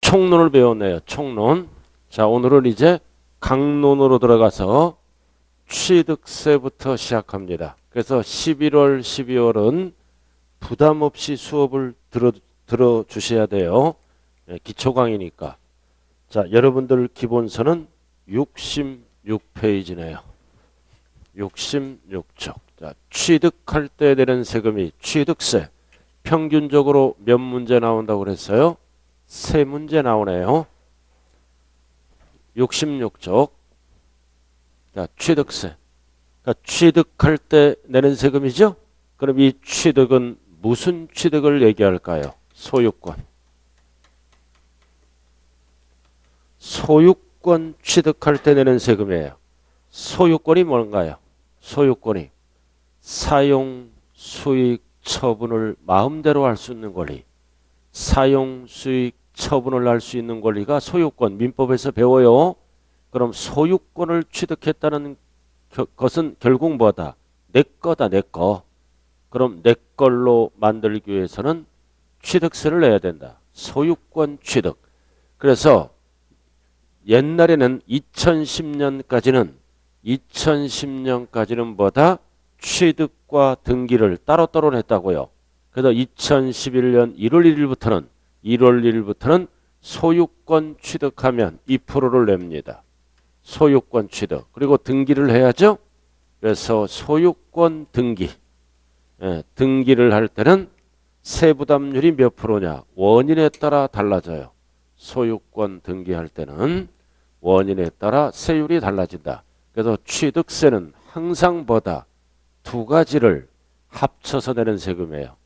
총론을 배웠네요. 총론. 자, 오늘은 이제 강론으로 들어가서 취득세부터 시작합니다. 그래서 11월, 12월은 부담 없이 수업을 들어주셔야 돼요. 기초 강의니까. 자, 여러분들 기본서는 66페이지네요. 66쪽. 자, 취득할 때 내는 세금이 취득세. 평균적으로 몇 문제 나온다고 그랬어요? 3문제 나오네요. 66쪽. 자, 취득세. 그러니까 취득할 때 내는 세금이죠? 그럼 이 취득은 무슨 취득을 얘기할까요? 소유권. 소유권 취득할 때 내는 세금이에요. 소유권이 뭔가요? 소유권이 사용, 수익, 처분을 마음대로 할 수 있는 권리. 사용, 수익, 처분을 할 수 있는 권리가 소유권. 민법에서 배워요. 그럼 소유권을 취득했다는 것은 결국 뭐다? 내 거다, 내 거. 그럼 내 걸로 만들기 위해서는 취득세를 내야 된다. 소유권 취득. 그래서 옛날에는 2010년까지는 뭐다? 취득과 등기를 따로따로 냈다고요. 그래서 2011년 1월 1일부터는 소유권 취득하면 2%를 냅니다. 소유권 취득. 그리고 등기를 해야죠. 그래서 소유권 등기. 등기를 할 때는 세부담률이 몇 프로냐? 원인에 따라 달라져요. 소유권 등기할 때는 원인에 따라 세율이 달라진다. 그래서 취득세는 항상 뭐다? 두 가지를 합쳐서 내는 세금이에요.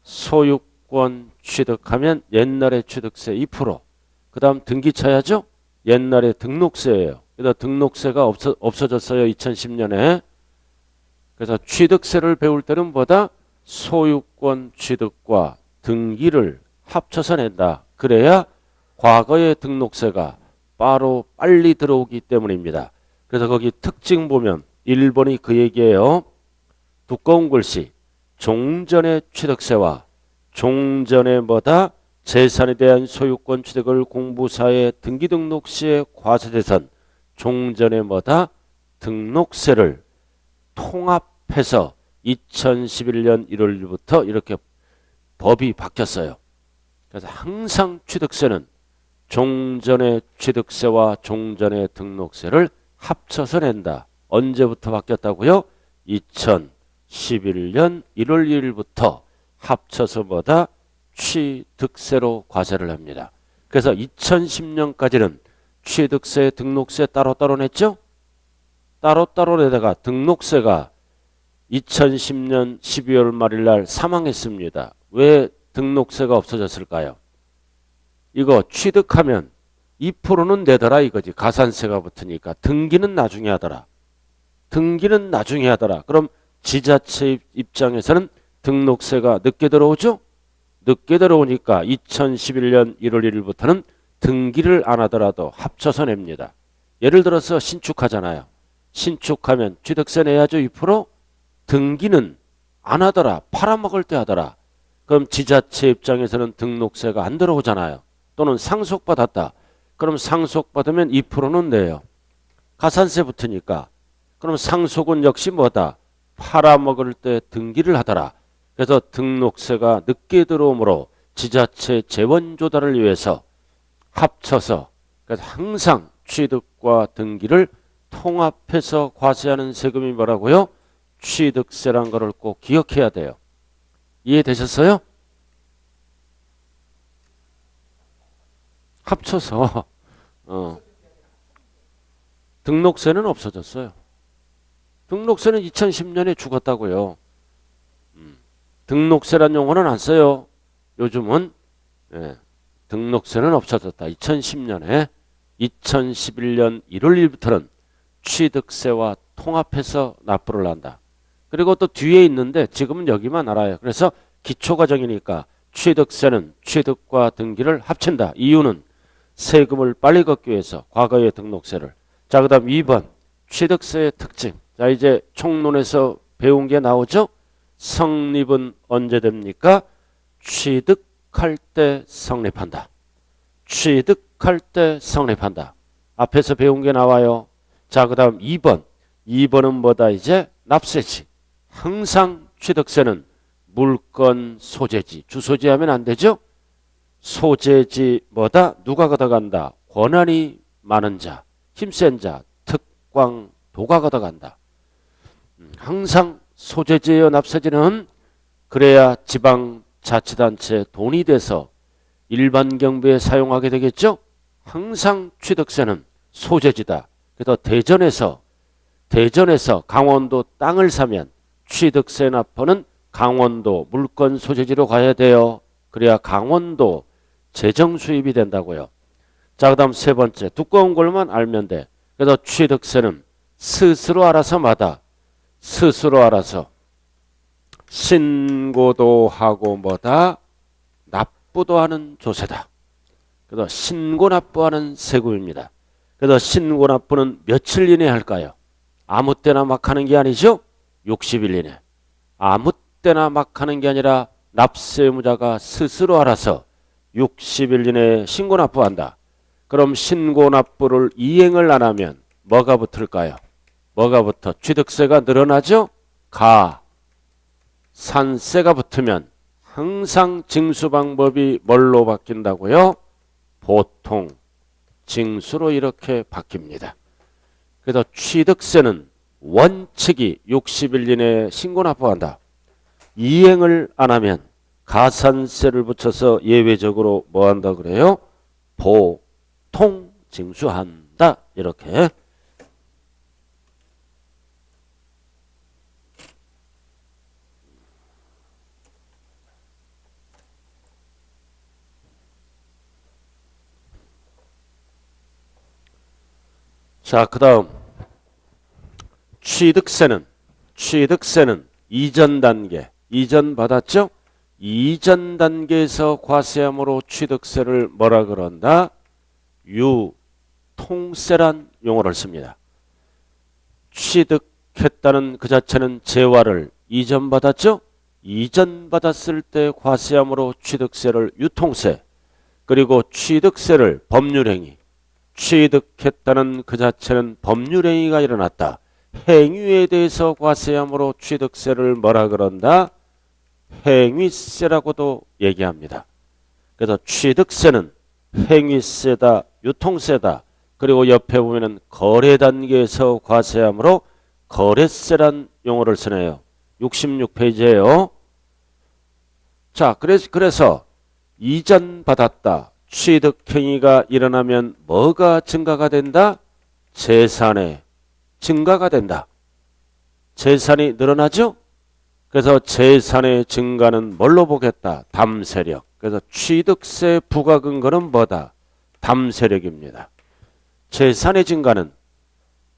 소유권 취득하면 옛날에 취득세 2%. 그 다음 등기 쳐야죠. 옛날에 등록세예요. 그래서 등록세가 없어졌어요. 2010년에. 그래서 취득세를 배울 때는 뭐다? 소유권 취득과 등기를 합쳐서 낸다. 그래야 과거의 등록세가 빨리 들어오기 때문입니다. 그래서 거기 특징 보면 1번이 그 얘기예요. 두꺼운 글씨. 종전의 취득세와 종전의 뭐다? 재산에 대한 소유권 취득을 공부사의 등기 등록 시에 과세재산 종전의 뭐다? 등록세를 통합해서 2011년 1월부터 이렇게 법이 바뀌었어요. 그래서 항상 취득세는 종전의 취득세와 종전의 등록세를 합쳐서 낸다. 언제부터 바뀌었다고요? 2011년 1월 1일부터 합쳐서 뭐다? 취득세로 과세를 합니다. 그래서 2010년까지는 취득세, 등록세 따로따로 냈죠? 따로따로 내다가 등록세가 2010년 12월 말일 날 사망했습니다. 왜 등록세가 없어졌을까요? 이거 취득하면 2%는 내더라 이거지. 가산세가 붙으니까. 등기는 나중에 하더라. 그럼 지자체 입장에서는 등록세가 늦게 들어오죠? 늦게 들어오니까 2011년 1월 1일부터는 등기를 안 하더라도 합쳐서 냅니다. 예를 들어서 신축하잖아요. 신축하면 취득세 내야죠. 2%? 등기는 안 하더라. 팔아먹을 때 하더라. 그럼 지자체 입장에서는 등록세가 안 들어오잖아요. 또는 상속받았다. 그럼 상속받으면 2%는 내요. 가산세 붙으니까. 그럼 상속은 역시 뭐다? 팔아먹을 때 등기를 하더라. 그래서 등록세가 늦게 들어오므로 지자체 재원 조달을 위해서 합쳐서 그래서 항상 취득과 등기를 통합해서 과세하는 세금이 뭐라고요? 취득세란 거를 꼭 기억해야 돼요. 이해되셨어요? 합쳐서 등록세는 없어졌어요. 등록세는 2010년에 죽었다고요. 등록세란 용어는 안 써요. 요즘은 등록세는 없어졌다. 2010년에 2011년 1월 1일부터는 취득세와 통합해서 납부를 한다. 그리고 또 뒤에 있는데 지금은 여기만 알아요. 그래서 기초과정이니까 취득세는 취득과 등기를 합친다. 이유는 세금을 빨리 걷기 위해서 과거의 등록세를. 자, 그 다음 2번 취득세의 특징. 자, 이제 총론에서 배운 게 나오죠? 성립은 언제 됩니까? 취득할 때 성립한다. 취득할 때 성립한다. 앞에서 배운 게 나와요. 자, 그 다음 2번. 2번은 뭐다 이제? 납세지. 항상 취득세는 물건 소재지. 주소지 하면 안 되죠? 소재지 뭐다? 누가 걷어간다? 권한이 많은 자, 힘센 자, 특광, 도가 걷어간다. 항상 소재지의 납세지는 그래야 지방자치단체 돈이 돼서 일반 경비에 사용하게 되겠죠? 항상 취득세는 소재지다. 그래서 대전에서 강원도 땅을 사면 취득세 납부는 강원도 물건 소재지로 가야 돼요. 그래야 강원도 재정 수입이 된다고요. 자, 그 다음 세 번째. 두꺼운 걸만 알면 돼. 그래서 취득세는 스스로 알아서 마다. 스스로 알아서 신고도 하고 뭐다? 납부도 하는 조세다. 그래서 신고 납부하는 세금입니다. 그래서 신고 납부는 며칠 이내에 할까요? 아무 때나 막 하는 게 아니죠? 60일 이내. 아무 때나 막 하는 게 아니라 납세의무자가 스스로 알아서 60일 이내에 신고 납부한다. 그럼 신고 납부를 이행을 안 하면 뭐가 붙을까요? 뭐가 붙어? 취득세가 늘어나죠? 산세가 붙으면 항상 징수 방법이 뭘로 바뀐다고요? 보통 징수로 이렇게 바뀝니다. 그래서 취득세는 원칙이 60일 이내에 신고 납부한다. 이행을 안 하면 가산세를 붙여서 예외적으로 뭐 한다 그래요? 보통 징수한다. 이렇게. 자, 그 다음 취득세는 이전 단계, 이전 받았죠? 이전 단계에서 과세함으로 취득세를 뭐라 그런다? 유통세란 용어를 씁니다. 취득했다는 그 자체는 재화를 이전 받았죠? 이전 받았을 때 과세함으로 취득세를 유통세, 그리고 취득세를 법률행위, 취득했다는 그 자체는 법률행위가 일어났다. 행위에 대해서 과세함으로 취득세를 뭐라 그런다? 행위세라고도 얘기합니다. 그래서 취득세는 행위세다, 유통세다. 그리고 옆에 보면은 거래 단계에서 과세함으로 거래세란 용어를 쓰네요. 66페이지예요. 자, 그래서 이전 받았다. 취득행위가 일어나면 뭐가 증가가 된다? 재산의 증가가 된다. 재산이 늘어나죠? 그래서 재산의 증가는 뭘로 보겠다? 담세력. 그래서 취득세 부과 근거는 뭐다? 담세력입니다. 재산의 증가는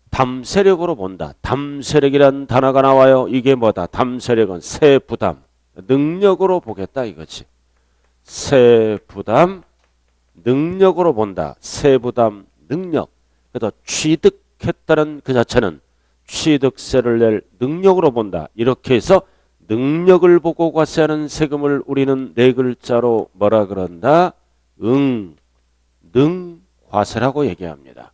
담세력으로 본다. 담세력이란 단어가 나와요. 이게 뭐다? 담세력은 세부담, 능력으로 보겠다 이거지. 세부담, 능력으로 본다. 세부담, 능력. 그래서 취득했다는 그 자체는 취득세를 낼 능력으로 본다. 이렇게 해서 능력을 보고 과세하는 세금을 우리는 네 글자로 뭐라 그런다? 능과세라고 얘기합니다.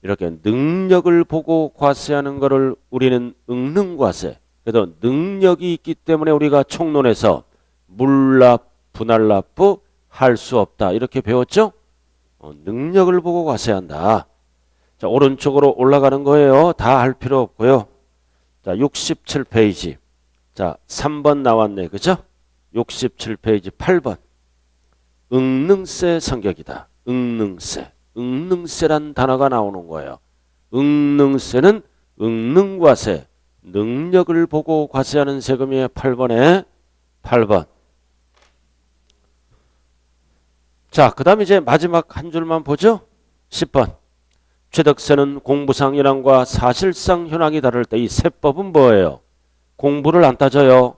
이렇게 능력을 보고 과세하는 것을 우리는 능과세. 그래서 능력이 있기 때문에 우리가 총론에서 물납, 분할납부 할 수 없다. 이렇게 배웠죠? 능력을 보고 과세한다. 자, 오른쪽으로 올라가는 거예요. 다 할 필요 없고요. 자, 67페이지. 자, 3번 나왔네. 그죠? 67페이지 8번. 응능세 성격이다. 응능세. 응능세란 단어가 나오는 거예요. 응능세는 응능과세. 능력을 보고 과세하는 세금이에요. 8번에 8번. 자, 그 다음 이제 마지막 한 줄만 보죠. 10번. 취득세는 공부상 현황과 사실상 현황이 다를 때 이 세법은 뭐예요? 공부를 안 따져요.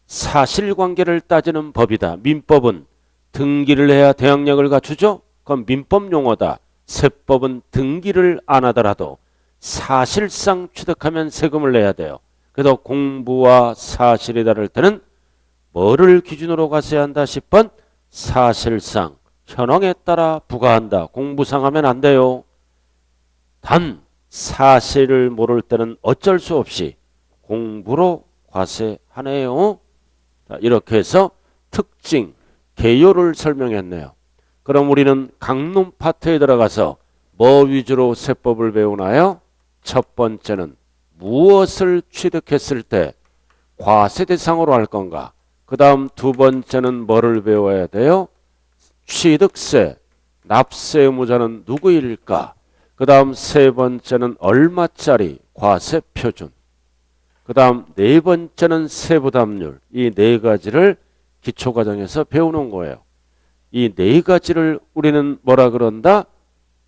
사실관계를 따지는 법이다. 민법은 등기를 해야 대항력을 갖추죠. 그럼 민법 용어다. 세법은 등기를 안 하더라도 사실상 취득하면 세금을 내야 돼요. 그래서 공부와 사실이 다를 때는 뭐를 기준으로 과세한다? 10번. 사실상 현황에 따라 부과한다. 공부상하면 안 돼요. 단 사실을 모를 때는 어쩔 수 없이 공부로 과세하네요. 자, 이렇게 해서 특징, 개요를 설명했네요. 그럼 우리는 강론 파트에 들어가서 뭐 위주로 세법을 배우나요? 첫 번째는 무엇을 취득했을 때 과세 대상으로 할 건가? 그 다음 두 번째는 뭐를 배워야 돼요? 취득세, 납세 의무자는 누구일까? 그 다음 세 번째는 얼마짜리 과세 표준. 그 다음 네 번째는 세부담률. 이 네 가지를 기초과정에서 배우는 거예요. 이 네 가지를 우리는 뭐라 그런다?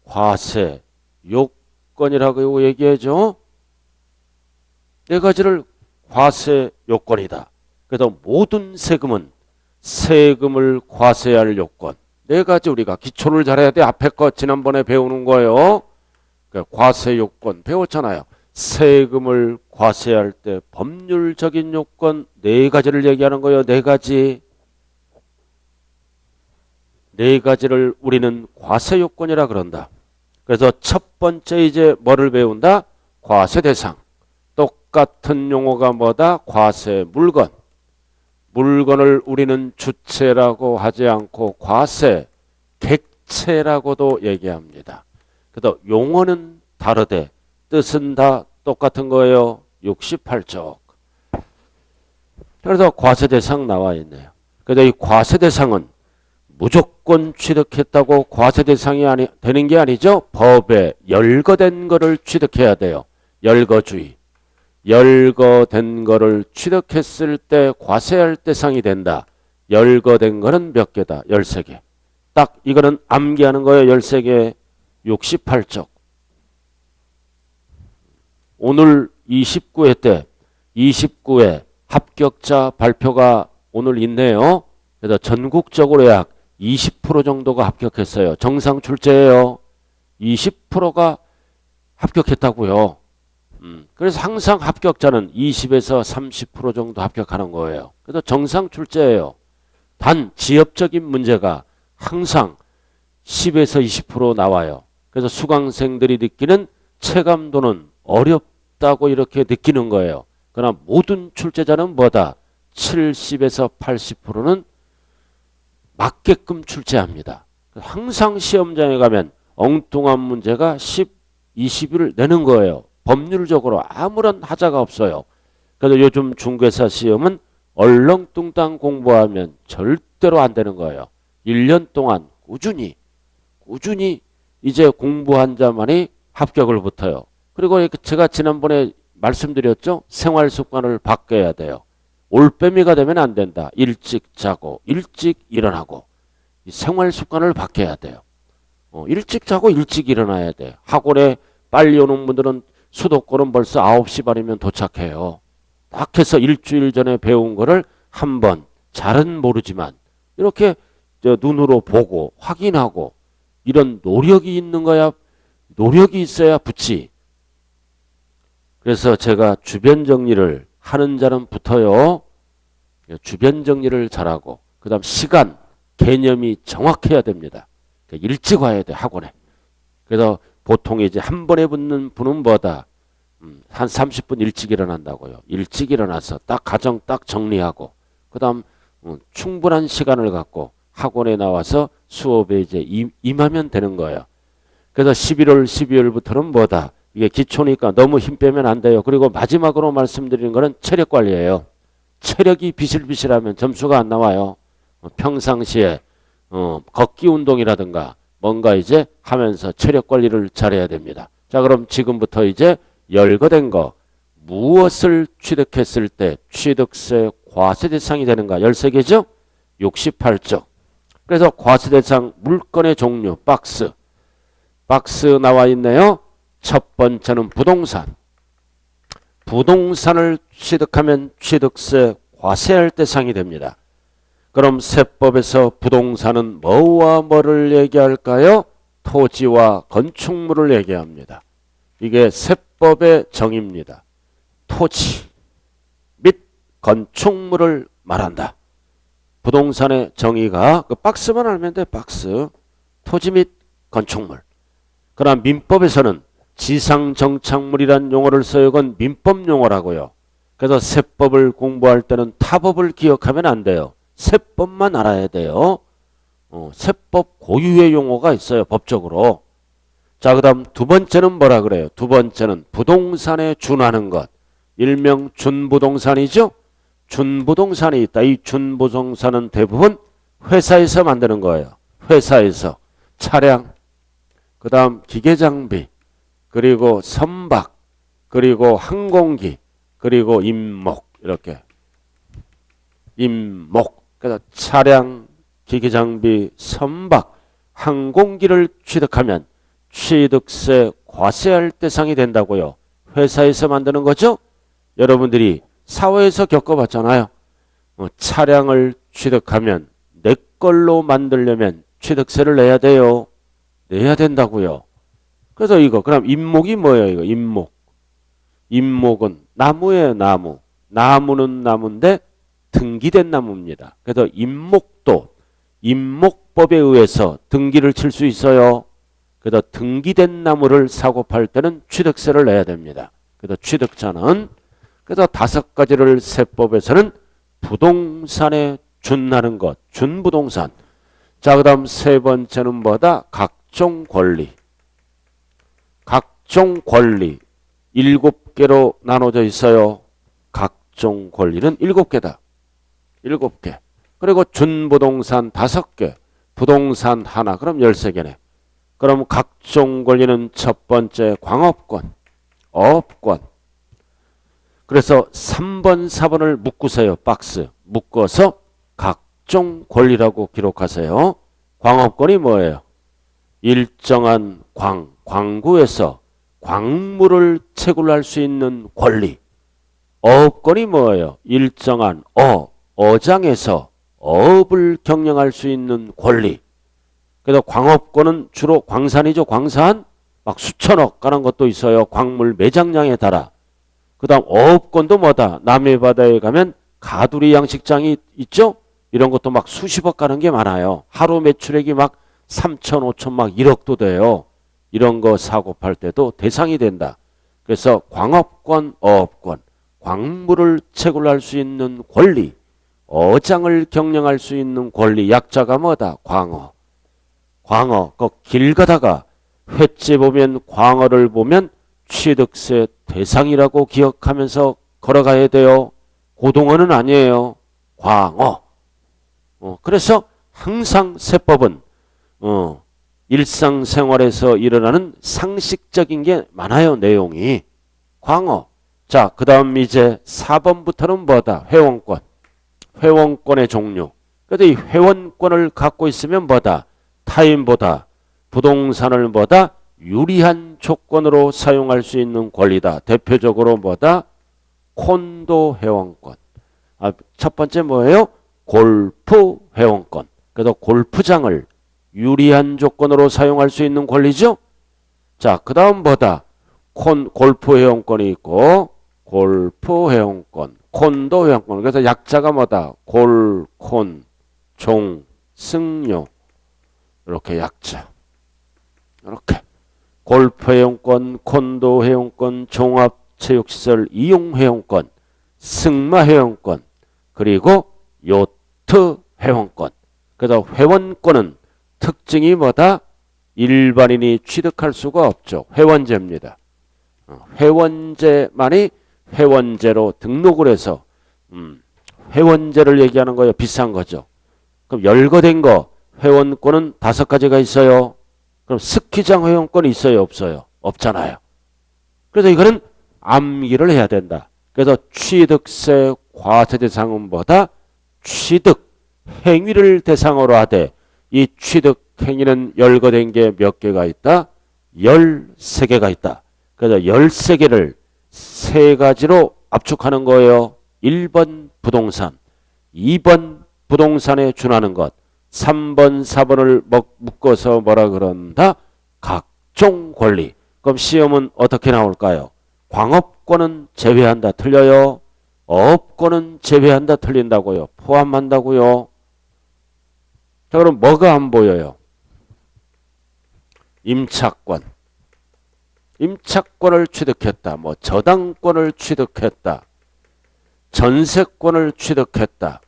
과세 요건이라고 얘기해줘. 네 가지를 과세 요건이다. 그래서 모든 세금은 세금을 과세할 요건. 네 가지 우리가 기초를 잘해야 돼. 앞에 거 지난번에 배우는 거예요. 그러니까 과세 요건 배웠잖아요. 세금을 과세할 때 법률적인 요건 네 가지를 얘기하는 거예요. 네 가지. 네 가지를 우리는 과세 요건이라 그런다. 그래서 첫 번째 이제 뭐를 배운다? 과세 대상. 똑같은 용어가 뭐다? 과세 물건. 물건을 우리는 주체라고 하지 않고 과세, 객체라고도 얘기합니다. 그래서 용어는 다르되 뜻은 다 똑같은 거예요. 68쪽. 그래서 과세 대상 나와 있네요. 그래서 이 과세 대상은 무조건 취득했다고 과세 대상이 되는 게 아니죠. 법에 열거된 거를 취득해야 돼요. 열거주의. 열거된 거를 취득했을 때 과세할 대상이 된다. 열거된 거는 몇 개다? 13개. 딱 이거는 암기하는 거예요. 13개. 68쪽. 오늘 29회 때 29회 합격자 발표가 오늘 있네요. 그래서 전국적으로 약 20% 정도가 합격했어요. 정상 출제예요. 20%가 합격했다고요. 그래서 항상 합격자는 20에서 30% 정도 합격하는 거예요. 그래서 정상 출제예요. 단 지엽적인 문제가 항상 10에서 20% 나와요. 그래서 수강생들이 느끼는 체감도는 어렵다고 이렇게 느끼는 거예요. 그러나 모든 출제자는 뭐다? 70에서 80%는 맞게끔 출제합니다. 항상 시험장에 가면 엉뚱한 문제가 10, 20을 내는 거예요. 법률적으로 아무런 하자가 없어요. 그래서 요즘 중개사 시험은 얼렁뚱땅 공부하면 절대로 안 되는 거예요. 1년 동안 꾸준히 이제 공부한 자만이 합격을 붙어요. 그리고 제가 지난번에 말씀드렸죠. 생활 습관을 바꿔야 돼요. 올빼미가 되면 안 된다. 일찍 자고 일찍 일어나고 이 생활 습관을 바꿔야 돼요. 일찍 자고 일찍 일어나야 돼요. 학원에 빨리 오는 분들은 수도권은 벌써 9시 반이면 도착해요. 딱 해서 일주일 전에 배운 거를 한번 잘은 모르지만 이렇게 눈으로 보고 확인하고 이런 노력이 있는 거야. 노력이 있어야 붙지. 그래서 제가 주변 정리를 하는 자는 붙어요. 주변 정리를 잘하고 그 다음 시간 개념이 정확해야 됩니다. 일찍 와야 돼 학원에. 그래서 보통 이제 한 번에 붙는 분은 뭐다? 한 30분 일찍 일어난다고요. 일찍 일어나서 딱 가정 딱 정리하고 그 다음 충분한 시간을 갖고 학원에 나와서 수업에 이제 임하면 되는 거예요. 그래서 11월, 12월부터는 뭐다? 이게 기초니까 너무 힘 빼면 안 돼요. 그리고 마지막으로 말씀드리는 거는 체력 관리예요. 체력이 비실비실하면 점수가 안 나와요. 평상시에 걷기 운동이라든가 뭔가 이제 하면서 체력 관리를 잘해야 됩니다. 자, 그럼 지금부터 이제 열거된 거 무엇을 취득했을 때 취득세 과세 대상이 되는가? 13개죠? 68쪽. 그래서 과세 대상 물건의 종류 박스 나와 있네요. 첫 번째는 부동산. 부동산을 취득하면 취득세 과세할 대상이 됩니다. 그럼 세법에서 부동산은 뭐와 뭐를 얘기할까요? 토지와 건축물을 얘기합니다. 이게 세법의 정의입니다. 토지 및 건축물을 말한다. 부동산의 정의가 그 박스만 알면 돼. 박스. 토지 및 건축물. 그러나 민법에서는 지상정착물이란 용어를 써요. 그건 민법 용어라고요. 그래서 세법을 공부할 때는 타법을 기억하면 안 돼요. 세법만 알아야 돼요. 세법 고유의 용어가 있어요. 법적으로. 자, 그 다음 두 번째는 뭐라 그래요? 두 번째는 부동산에 준하는 것. 일명 준부동산이죠. 준부동산이 있다. 이 준부동산은 대부분 회사에서 만드는 거예요. 회사에서. 차량, 그 다음 기계장비, 그리고 선박, 그리고 항공기, 그리고 임목. 이렇게. 임목. 그래서 차량, 기계장비, 선박, 항공기를 취득하면 취득세 과세할 대상이 된다고요. 회사에서 만드는 거죠. 여러분들이 사회에서 겪어봤잖아요. 차량을 취득하면 내 걸로 만들려면 취득세를 내야 돼요. 내야 된다고요. 그래서 이거 그럼 임목이 뭐예요? 이거 임목. 임목은 나무예요. 나무. 나무는 나무인데 등기된 나무입니다. 그래서 임목도 임목법에 의해서 등기를 칠 수 있어요. 그래서 등기된 나무를 사고 팔 때는 취득세를 내야 됩니다. 그래서 취득자는 그래서 다섯 가지를 세법에서는 부동산에 준하는 것, 준부동산. 자, 그 다음 세 번째는 뭐다? 각종 권리. 각종 권리. 7개로 나눠져 있어요. 각종 권리는 7개다. 7개. 그리고 준부동산 5개. 부동산 하나. 그럼 13개네. 그럼 각종 권리는 첫 번째 광업권, 업권. 그래서 3번, 4번을 묶으세요. 박스. 묶어서 각종 권리라고 기록하세요. 광업권이 뭐예요? 일정한 광구에서 광물을 채굴할 수 있는 권리. 어업권이 뭐예요? 일정한 어장에서 어업을 경영할 수 있는 권리. 그래서 광업권은 주로 광산이죠. 광산. 막 수천억 가는 것도 있어요. 광물 매장량에 따라. 그 다음 어업권도 뭐다? 남해바다에 가면 가두리 양식장이 있죠? 이런 것도 막 수십억 가는 게 많아요. 하루 매출액이 막 3천, 5천 막 1억도 돼요. 이런 거 사고 팔 때도 대상이 된다. 그래서 광업권, 어업권, 광물을 채굴할 수 있는 권리, 어장을 경영할 수 있는 권리, 약자가 뭐다? 광어. 광어, 그 길 가다가 횟집 보면 광어를 보면 취득세 대상이라고 기억하면서 걸어가야 돼요. 고등어는 아니에요. 광어. 그래서 항상 세법은 일상생활에서 일어나는 상식적인 게 많아요. 내용이. 광어. 자, 그 다음 이제 4번부터는 뭐다? 회원권. 회원권의 종류. 그래도 이 회원권을 갖고 있으면 뭐다? 타인보다 부동산을 뭐다? 유리한 조건으로 사용할 수 있는 권리다. 대표적으로 뭐다? 콘도 회원권. 첫 번째 뭐예요? 골프 회원권. 그래서 골프장을 유리한 조건으로 사용할 수 있는 권리죠. 자, 그 다음 뭐다? 골프 회원권이 있고 골프 회원권, 콘도 회원권. 그래서 약자가 뭐다? 골, 콘, 종, 승료. 이렇게 약자. 이렇게. 골프 회원권, 콘도 회원권, 종합체육시설 이용 회원권, 승마 회원권, 그리고 요트 회원권. 그래서 회원권은 특징이 뭐다? 일반인이 취득할 수가 없죠. 회원제입니다. 회원제만이 회원제로 등록을 해서 회원제를 얘기하는 거예요. 비싼 거죠. 그럼 열거된 거 회원권은 5가지가 있어요. 그럼 스키장 회원권이 있어요? 없어요? 없잖아요. 그래서 이거는 암기를 해야 된다. 그래서 취득세 과세 대상은 뭐다? 취득 행위를 대상으로 하되 이 취득 행위는 열거된 게 몇 개가 있다? 13개가 있다. 그래서 13개를 3가지로 압축하는 거예요. 1번 부동산, 2번 부동산에 준하는 것, 3번, 4번을 묶어서 뭐라 그런다? 각종 권리. 그럼 시험은 어떻게 나올까요? 광업권은 제외한다. 틀려요. 어업권은 제외한다. 틀린다고요. 포함한다고요. 자, 그럼 뭐가 안 보여요? 임차권. 임차권을 취득했다. 뭐 저당권을 취득했다. 전세권을 취득했다.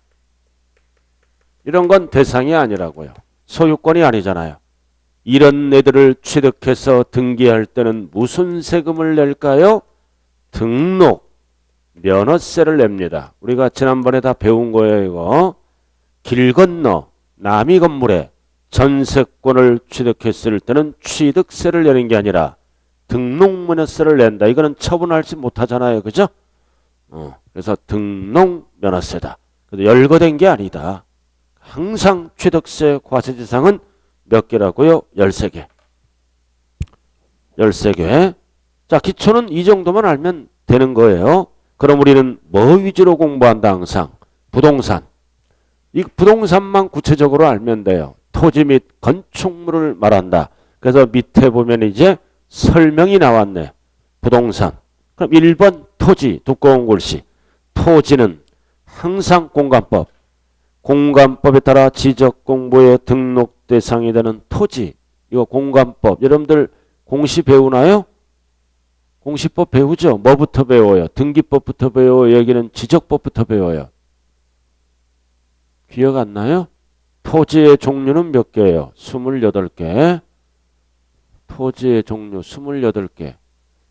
이런 건 대상이 아니라고요. 소유권이 아니잖아요. 이런 애들을 취득해서 등기할 때는 무슨 세금을 낼까요? 등록, 면허세를 냅니다. 우리가 지난번에 다 배운 거예요, 이거. 길 건너 남의 건물에 전세권을 취득했을 때는 취득세를 내는 게 아니라 등록면허세를 낸다. 이거는 처분하지 못하잖아요. 그죠? 그래서 등록면허세다. 그래도 열거된 게 아니다. 항상 취득세 과세대상은 몇 개라고요? 13개. 13개. 자, 기초는 이 정도만 알면 되는 거예요. 그럼 우리는 뭐 위주로 공부한다 항상? 부동산. 이 부동산만 구체적으로 알면 돼요. 토지 및 건축물을 말한다. 그래서 밑에 보면 이제 설명이 나왔네. 부동산. 그럼 1번 토지, 두꺼운 글씨. 토지는 항상 공간법. 공간법에 따라 지적공부의 등록 대상이 되는 토지. 이거 공간법. 여러분들 공시 배우나요? 공시법 배우죠? 뭐부터 배워요? 등기법부터 배워요? 여기는 지적법부터 배워요? 기억 안 나요? 토지의 종류는 몇 개예요? 28개. 토지의 종류 28개.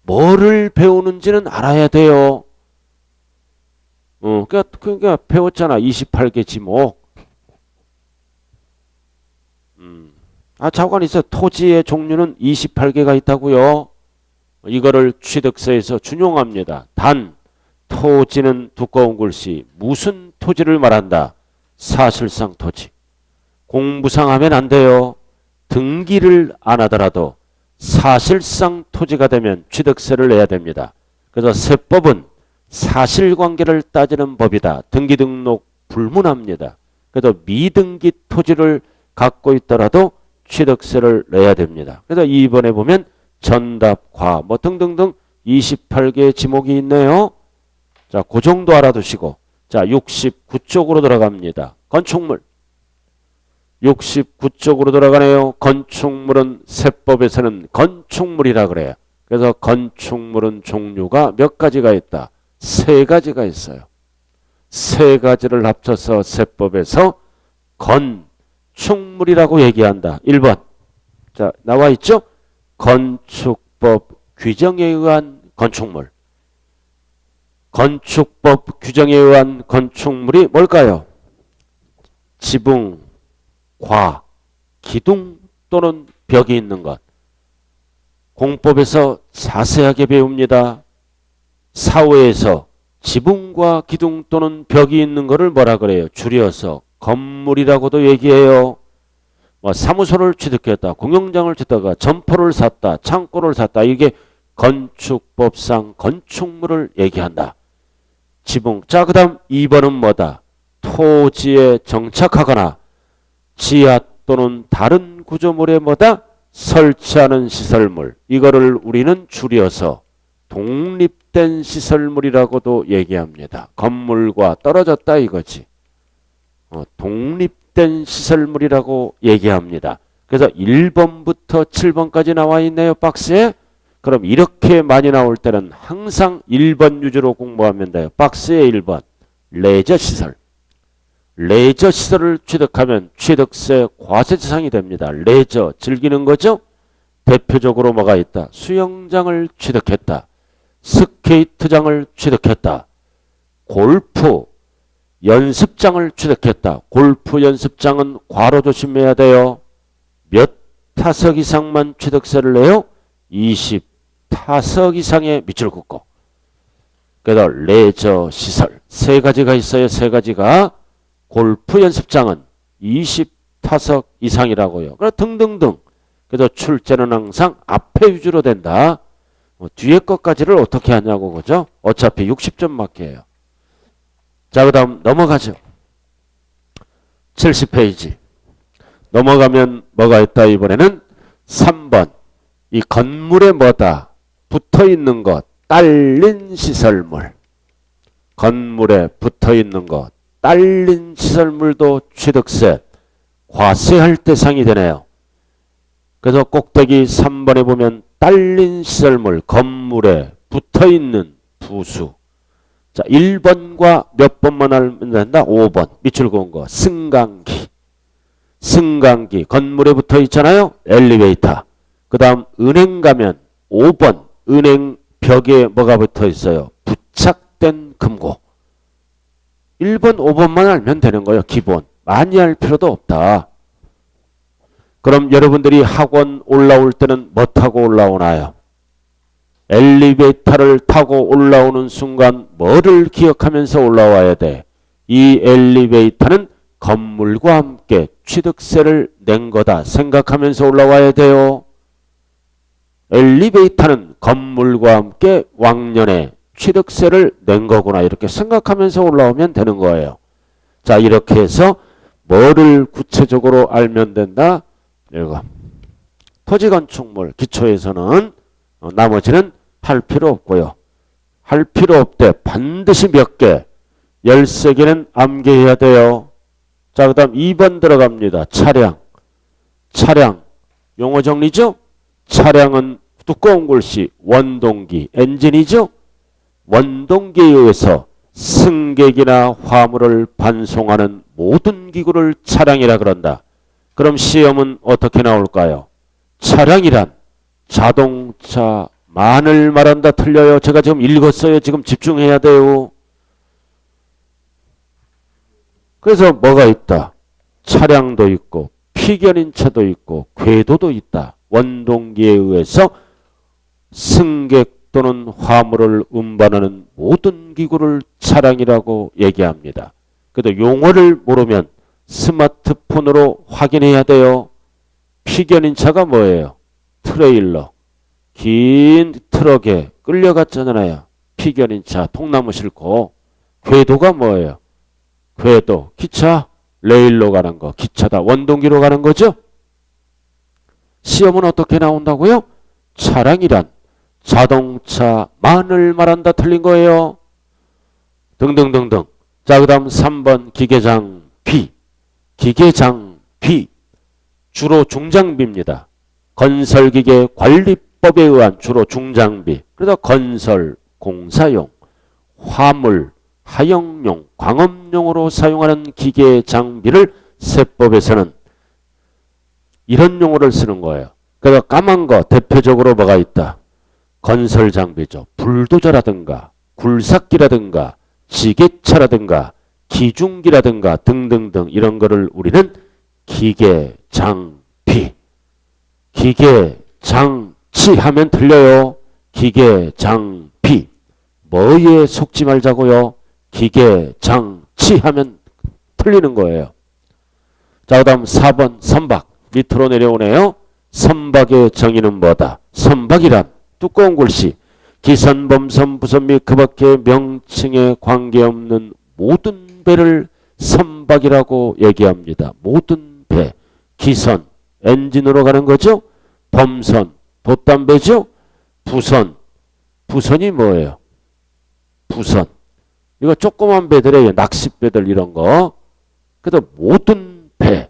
뭐를 배우는지는 알아야 돼요. 그러니까 배웠잖아. 28개 지목. 잠깐 있어. 토지의 종류는 28개가 있다고요. 이거를 취득세에서 준용합니다. 단 토지는 두꺼운 글씨 무슨 토지를 말한다? 사실상 토지. 공부상 하면 안 돼요. 등기를 안 하더라도 사실상 토지가 되면 취득세를 내야 됩니다. 그래서 세법은 사실관계를 따지는 법이다. 등기 등록 불문합니다. 그래서 미등기 토지를 갖고 있더라도 취득세를 내야 됩니다. 그래서 2번에 보면 전답, 과, 뭐 등등등 28개의 지목이 있네요. 자, 그 정도 알아두시고. 자, 69쪽으로 들어갑니다. 건축물. 69쪽으로 들어가네요. 건축물은 세법에서는 건축물이라 그래요. 그래서 건축물은 종류가 몇 가지가 있다? 3가지가 있어요. 3가지를 합쳐서 세법에서 건축물이라고 얘기한다. 1번. 자, 나와 있죠? 건축법 규정에 의한 건축물. 건축법 규정에 의한 건축물이 뭘까요? 지붕, 과, 기둥 또는 벽이 있는 것. 공법에서 자세하게 배웁니다. 사회에서 지붕과 기둥 또는 벽이 있는 것을 뭐라 그래요? 줄여서 건물이라고도 얘기해요. 뭐 사무소를 취득했다, 공영장을 짓다가 점포를 샀다, 창고를 샀다. 이게 건축법상 건축물을 얘기한다. 지붕. 자, 그 다음 2번은 뭐다? 토지에 정착하거나 지하 또는 다른 구조물에 뭐다? 설치하는 시설물. 이거를 우리는 줄여서 독립된 시설물이라고도 얘기합니다. 건물과 떨어졌다 이거지. 독립된 시설물이라고 얘기합니다. 그래서 1번부터 7번까지 나와 있네요. 박스에. 그럼 이렇게 많이 나올 때는 항상 1번 위주로 공부하면 돼요. 박스에 1번. 레저시설. 레저시설을 취득하면 취득세 과세대상이 됩니다. 레저, 즐기는 거죠? 대표적으로 뭐가 있다? 수영장을 취득했다. 스케이트장을 취득했다. 골프 연습장을 취득했다. 골프 연습장은 괄호 조심해야 돼요. 몇 타석 이상만 취득세를 내요? 20타석 이상의 밑줄 긋고. 그래서 레저 시설 3가지가 있어요. 3가지가. 골프 연습장은 20타석 이상이라고요. 그래서 등등등. 그래서 출제는 항상 앞에 위주로 된다. 뒤에 것까지를 어떻게 하냐고 그죠? 어차피 60점 맞게예요. 자, 그 다음 넘어가죠. 70페이지. 넘어가면 뭐가 있다 이번에는 3번. 이 건물에 뭐다? 붙어있는 것. 딸린 시설물. 건물에 붙어있는 것. 딸린 시설물도 취득세 과세할 대상이 되네요. 그래서 꼭대기 3번에 보면 딸린 시설물, 건물에 붙어있는 부수. 자, 1번과 몇 번만 알면 된다? 5번. 밑줄 그은 거. 승강기. 승강기. 건물에 붙어 있잖아요. 엘리베이터. 그 다음 은행 가면 5번. 은행 벽에 뭐가 붙어 있어요? 부착된 금고. 1번, 5번만 알면 되는 거예요. 기본. 많이 알 필요도 없다. 그럼 여러분들이 학원 올라올 때는 뭐 타고 올라오나요? 엘리베이터를 타고 올라오는 순간 뭐를 기억하면서 올라와야 돼? 이 엘리베이터는 건물과 함께 취득세를 낸 거다 생각하면서 올라와야 돼요. 엘리베이터는 건물과 함께 왕년에 취득세를 낸 거구나 이렇게 생각하면서 올라오면 되는 거예요. 자, 이렇게 해서 뭐를 구체적으로 알면 된다? 이거 토지건축물 기초에서는 나머지는 할 필요 없고요. 할 필요 없대. 반드시 몇 개? 13개는 암기해야 돼요. 자, 그 다음 2번 들어갑니다. 차량. 차량. 용어 정리죠? 차량은 두꺼운 글씨 원동기, 엔진이죠? 원동기에 의해서 승객이나 화물을 반송하는 모든 기구를 차량이라 그런다. 그럼 시험은 어떻게 나올까요? 차량이란 자동차만을 말한다. 틀려요. 제가 지금 읽었어요. 지금 집중해야 돼요. 그래서 뭐가 있다? 차량도 있고 피견인차도 있고 궤도도 있다. 원동기에 의해서 승객 또는 화물을 운반하는 모든 기구를 차량이라고 얘기합니다. 그래도 용어를 모르면 스마트폰으로 확인해야 돼요. 피견인차가 뭐예요? 트레일러. 긴 트럭에 끌려갔잖아요. 피견인차 통나무 싣고. 궤도가 뭐예요? 궤도. 기차. 레일로 가는 거. 기차다. 원동기로 가는 거죠? 시험은 어떻게 나온다고요? 차량이란 자동차만을 말한다. 틀린 거예요. 등등등등. 자, 그 다음 3번 기계장비. 기계장비. 주로 중장비입니다. 건설기계 관리법에 의한 주로 중장비. 그래서 건설, 공사용, 화물, 하역용, 광업용으로 사용하는 기계장비를 세법에서는 이런 용어를 쓰는 거예요. 그래서 까만 거 대표적으로 뭐가 있다? 건설 장비죠. 불도저라든가 굴삭기라든가 지게차라든가 기중기라든가 등등등 이런 거를 우리는 기계장비. 기계장치 하면 틀려요. 기계장비. 뭐에 속지 말자고요? 기계장치 하면 틀리는 거예요. 자, 그 다음 4번 선박. 밑으로 내려오네요. 선박의 정의는 뭐다? 선박이란 두꺼운 글씨 기선범선 부선 및 그 밖의 명칭에 관계없는 모든 배를 선박이라고 얘기합니다. 모든 배. 기선, 엔진으로 가는 거죠. 범선, 돛담배죠. 부선, 부선이 뭐예요? 부선. 이거 조그만 배들이에요. 낚싯배들 이런 거. 그래도 모든 배,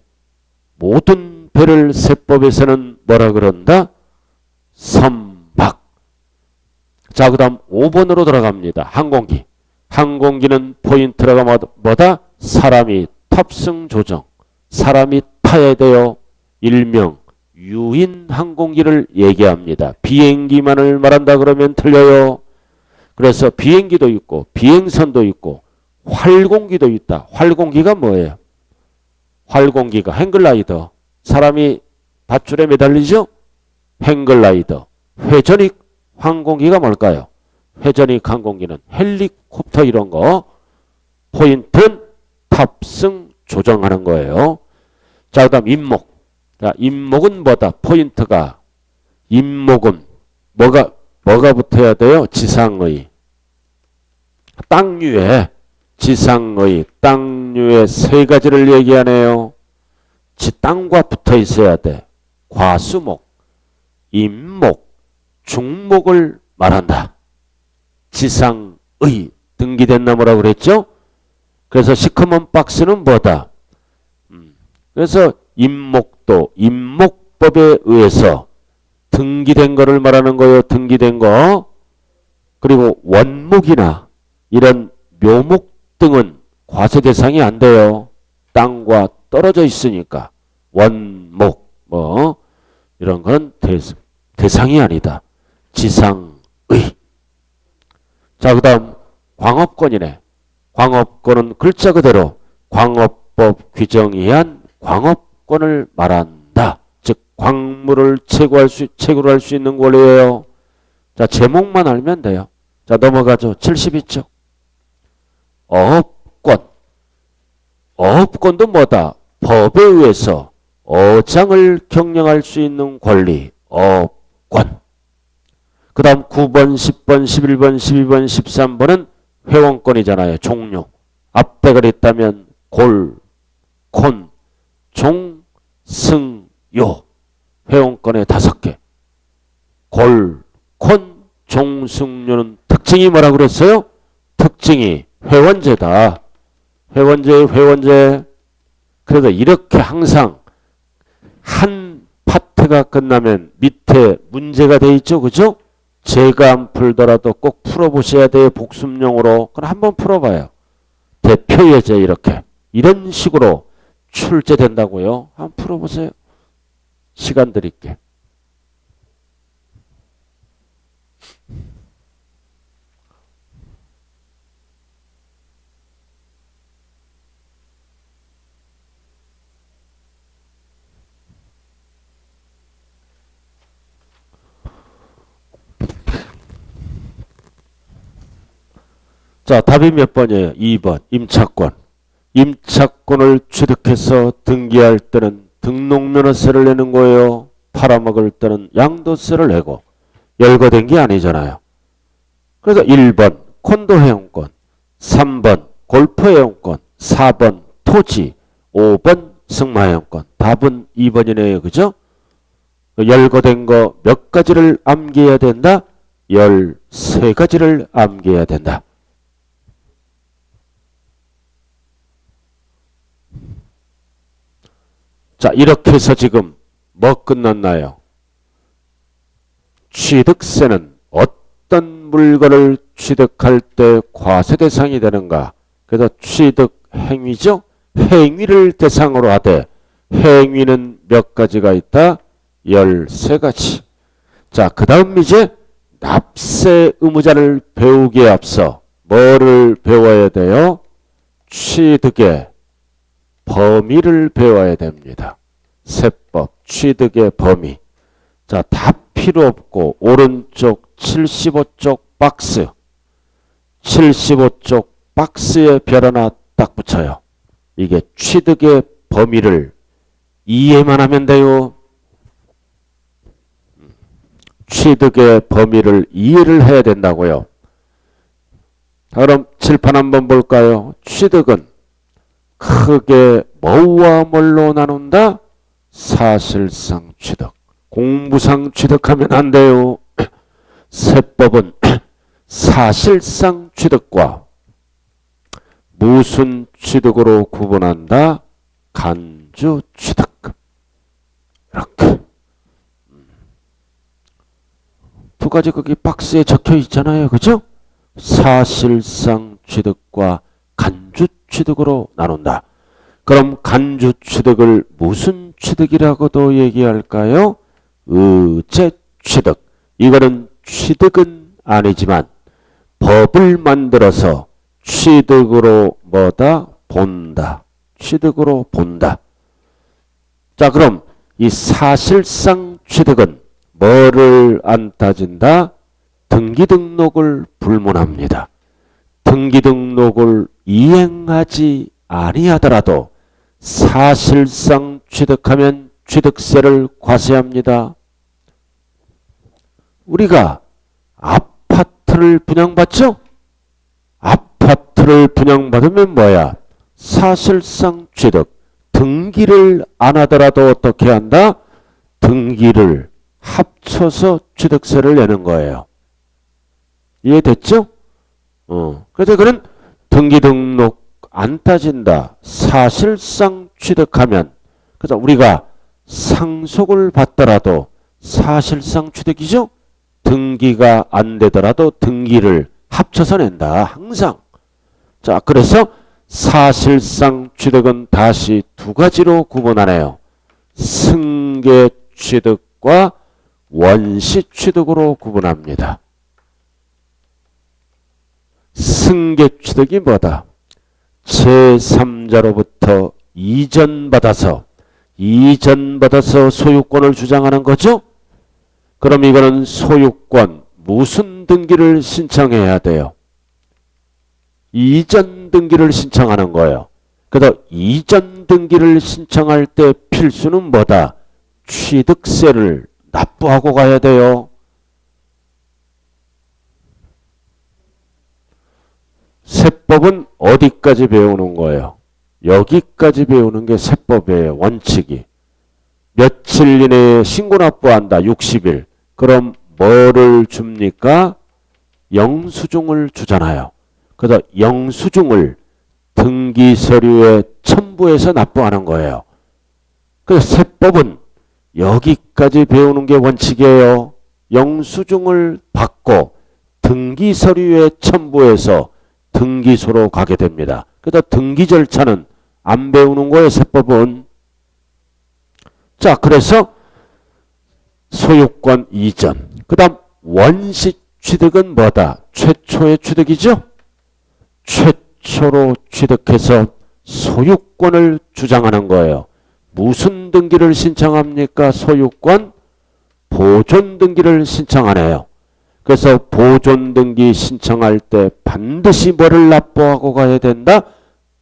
모든 배를 세법에서는 뭐라 그런다? 선박. 자, 그 다음 5번으로 들어갑니다. 항공기. 항공기는 포인트가 뭐다? 사람이 탑승 조정. 사람이 타야 돼요. 일명 유인 항공기를 얘기합니다. 비행기만을 말한다 그러면 틀려요. 그래서 비행기도 있고 비행선도 있고 활공기도 있다. 활공기가 뭐예요? 활공기가 행글라이더. 사람이 밧줄에 매달리죠? 행글라이더. 회전익 항공기가 뭘까요? 회전익 항공기는 헬리콥터 이런 거. 포인트는 탑승 조정하는 거예요. 자, 그 다음 임목. 자, 임목은 뭐다? 포인트가. 임목은 뭐가 붙어야 돼요? 지상의. 땅 위에. 지상의. 땅 위에 세 가지를 얘기하네요. 땅과 붙어 있어야 돼. 과수목, 임목, 중목을 말한다. 지상의 등기된 나무라고 그랬죠? 그래서 시커먼 박스는 뭐다? 그래서 임목도, 임목법에 의해서 등기된 거를 말하는 거예요. 등기된 거. 그리고 원목이나 이런 묘목 등은 과세 대상이 안 돼요. 땅과 떨어져 있으니까. 원목, 뭐 이런 건 대상이 아니다. 지상의. 자, 그 다음 광업권이네. 광업권은 글자 그대로 광업법 규정에 의한 광업권을 말한다. 즉 광물을 채굴할 수 있는 권리예요. 자, 제목만 알면 돼요. 자, 넘어가죠. 72쪽. 어업권. 어업권도 뭐다? 법에 의해서 어장을 경영할 수 있는 권리. 어업권. 그 다음 9번, 10번, 11번, 12번, 13번은 회원권이잖아요. 종류. 앞에 그랬다면 골, 콘, 종, 승, 요. 회원권의 5개. 골, 콘, 종, 승, 요는 특징이 뭐라고 그랬어요? 특징이 회원제다. 회원제. 그래서 이렇게 항상 한 파트가 끝나면 밑에 문제가 돼 있죠. 그죠? 제가 안 풀더라도 꼭 풀어보셔야 돼요. 복습용으로. 그럼 한번 풀어봐요. 대표 예제 이렇게. 이런 식으로 출제된다고요. 한번 풀어보세요. 시간 드릴게. 자, 답이 몇 번이에요? 2번. 임차권. 임차권을 취득해서 등기할 때는 등록면허세를 내는 거예요. 팔아먹을 때는 양도세를 내고. 열거된 게 아니잖아요. 그래서 1번 콘도 회원권, 3번 골프 회원권, 4번 토지, 5번 승마 회원권. 답은 2번이네요. 그죠? 열거된 거 몇 가지를 암기해야 된다? 13가지를 암기해야 된다. 자, 이렇게 해서 지금 뭐 끝났나요? 취득세는 어떤 물건을 취득할 때 과세 대상이 되는가? 그래서 취득 행위죠? 행위를 대상으로 하되 행위는 몇 가지가 있다? 13가지. 자, 그 다음 이제 납세 의무자를 배우기에 앞서 뭐를 배워야 돼요? 취득의 범위를 배워야 됩니다. 세법, 취득의 범위. 자, 다 필요 없고 오른쪽 75쪽 박스. 75쪽 박스에 별 하나 딱 붙여요. 이게 취득의 범위를 이해만 하면 돼요. 취득의 범위를 이해를 해야 된다고요. 자, 그럼 칠판 한번 볼까요? 취득은 크게 뭐와 뭘로 나눈다? 사실상 취득. 공부상 취득하면 안 돼요. 세법은 사실상 취득과 무슨 취득으로 구분한다? 간주 취득. 이렇게. 두 가지 거기 박스에 적혀 있잖아요. 그죠? 사실상 취득과 간주 취득으로 나눈다. 그럼 간주 취득을 무슨 취득이라고도 얘기할까요? 의제 취득. 이거는 취득은 아니지만 법을 만들어서 취득으로 뭐다? 본다. 취득으로 본다. 자, 그럼 이 사실상 취득은 뭐를 안 따진다? 등기등록을 불문합니다. 등기등록을 이행하지 아니하더라도 사실상 취득하면 취득세를 과세합니다. 우리가 아파트를 분양받죠? 아파트를 분양받으면 뭐야? 사실상 취득. 등기를 안 하더라도 어떻게 한다? 등기를 합쳐서 취득세를 내는 거예요. 이해됐죠? 그래서 그는 등기 등록 안 따진다. 사실상 취득하면 그래서 우리가 상속을 받더라도 사실상 취득이죠. 등기가 안 되더라도 등기를 합쳐서 낸다. 항상. 자, 그래서 사실상 취득은 다시 두 가지로 구분하네요. 승계 취득과 원시 취득으로 구분합니다. 승계 취득이 뭐다? 제3자로부터 이전받아서 소유권을 주장하는 거죠? 그럼 이거는 소유권 무슨 등기를 신청해야 돼요? 이전 등기를 신청하는 거예요. 그래서 이전 등기를 신청할 때 필수는 뭐다? 취득세를 납부하고 가야 돼요. 세법은 어디까지 배우는 거예요? 여기까지 배우는 게 세법이에요. 원칙이. 며칠 이내에 신고 납부한다. 60일. 그럼 뭐를 줍니까? 영수증을 주잖아요. 그래서 영수증을 등기서류에 첨부해서 납부하는 거예요. 그래서 세법은 여기까지 배우는 게 원칙이에요. 영수증을 받고 등기서류에 첨부해서 등기소로 가게 됩니다. 그래서 등기 절차는 안 배우는 거예요. 세법은. 자, 그래서 소유권 이전. 그 다음 원시 취득은 뭐다? 최초의 취득이죠. 최초로 취득해서 소유권을 주장하는 거예요. 무슨 등기를 신청합니까? 소유권 보존 등기를 신청하네요. 그래서 보존 등기 신청할 때 반드시 뭐를 납부하고 가야 된다?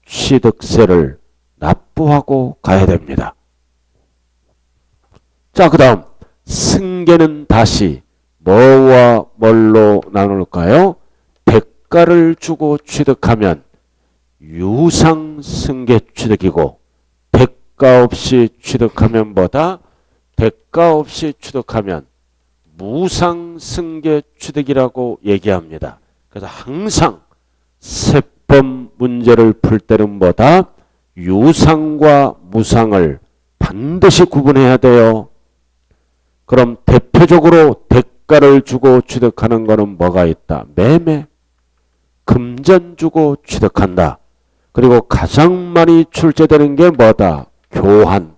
취득세를 납부하고 가야 됩니다. 자, 그 다음 승계는 다시 뭐와 뭘로 나눌까요? 대가를 주고 취득하면 유상승계 취득이고 대가 없이 취득하면 뭐다? 대가 없이 취득하면 무상승계 취득이라고 얘기합니다. 그래서 항상 세법 문제를 풀 때는 뭐다? 유상과 무상을 반드시 구분해야 돼요. 그럼 대표적으로 대가를 주고 취득하는 거는 뭐가 있다? 매매, 금전 주고 취득한다. 그리고 가장 많이 출제되는 게 뭐다? 교환,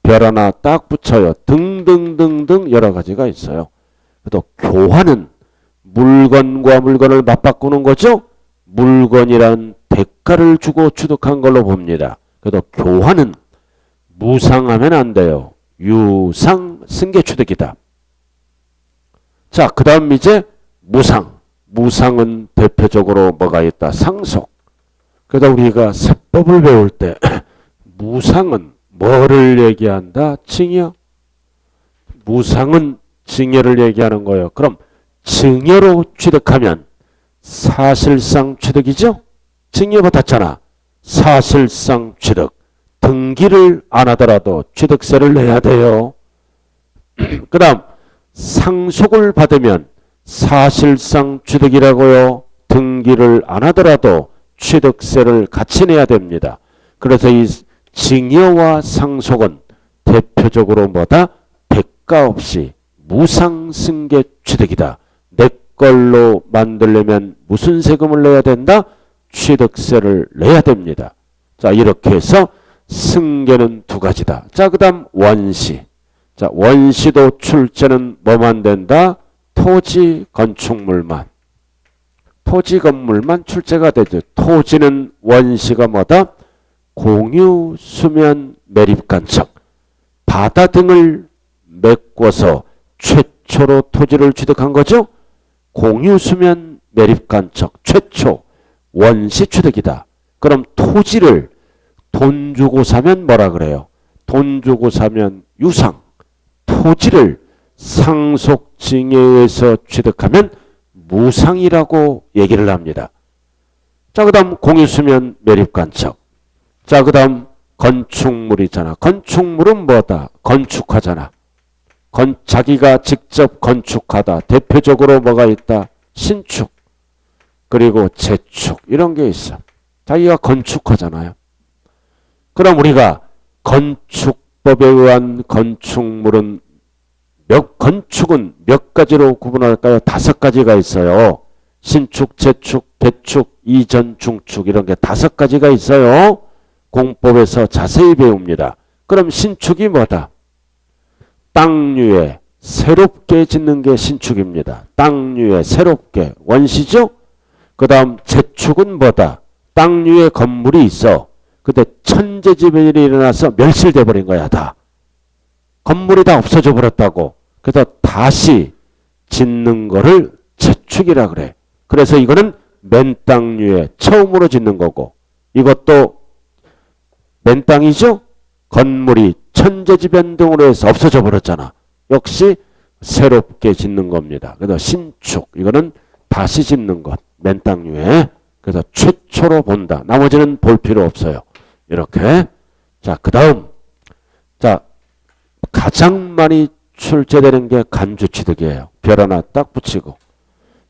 별 하나 딱 붙여요. 등등등등 여러 가지가 있어요. 또 교환은 물건과 물건을 맞바꾸는 거죠. 물건이란 대가를 주고 취득한 걸로 봅니다. 그래도 교환은 무상하면 안 돼요. 유상 승계 취득이다. 자, 그 다음 이제 무상. 무상은 대표적으로 뭐가 있다? 상속. 그래서 우리가 세법을 배울 때 무상은 뭐를 얘기한다? 징여. 무상은 징여를 얘기하는 거예요. 그럼 징여로 취득하면 사실상 취득이죠? 징여 받았잖아. 사실상 취득. 등기를 안 하더라도 취득세를 내야 돼요. 그 다음 상속을 받으면 사실상 취득이라고요. 등기를 안 하더라도 취득세를 같이 내야 됩니다. 그래서 이 징여와 상속은 대표적으로 뭐다? 대가 없이 무상승계 취득이다. 내 걸로 만들려면 무슨 세금을 내야 된다? 취득세를 내야 됩니다. 자, 이렇게 해서 승계는 두 가지다. 자, 그 다음 원시. 자, 원시도 출제는 뭐만 된다? 토지, 건축물만. 토지, 건물만 출제가 되죠. 토지는 원시가 뭐다? 공유, 수면, 매립간척. 바다 등을 메꿔서 최초로 토지를 취득한 거죠. 공유, 수면, 매립간척. 최초. 원시 취득이다. 그럼 토지를 돈 주고 사면 뭐라 그래요? 돈 주고 사면 유상. 토지를 상속증여에서 취득하면 무상이라고 얘기를 합니다. 자, 그 다음 공유수면 매립간척. 자, 그 다음 건축물이잖아. 건축물은 뭐다? 건축하잖아. 자기가 직접 건축하다. 대표적으로 뭐가 있다? 신축. 그리고 재축. 이런 게 있어. 자기가 건축하잖아요. 그럼 우리가 건축법 공법에 의한 건축물은 건축은 몇 가지로 구분할까요? 5가지가 있어요. 신축, 재축, 개축, 이전, 중축 이런 게 5가지가 있어요. 공법에서 자세히 배웁니다. 그럼 신축이 뭐다? 땅 위에 새롭게 짓는 게 신축입니다. 땅 위에 새롭게 원시죠? 그 다음 재축은 뭐다? 땅 위에 건물이 있어. 근데 천재지변이 일어나서 멸실돼 버린 거야 다. 건물이 다 없어져 버렸다고. 그래서 다시 짓는 거를 재축이라 그래. 그래서 이거는 맨 땅 위에 처음으로 짓는 거고, 이것도 맨 땅이죠? 건물이 천재지변 등으로 해서 없어져 버렸잖아. 역시 새롭게 짓는 겁니다. 그래서 신축, 이거는 다시 짓는 것, 맨 땅 위에. 그래서 최초로 본다. 나머지는 볼 필요 없어요. 이렇게. 자, 그 다음. 자, 가장 많이 출제되는 게 간주취득이에요. 별 하나 딱 붙이고.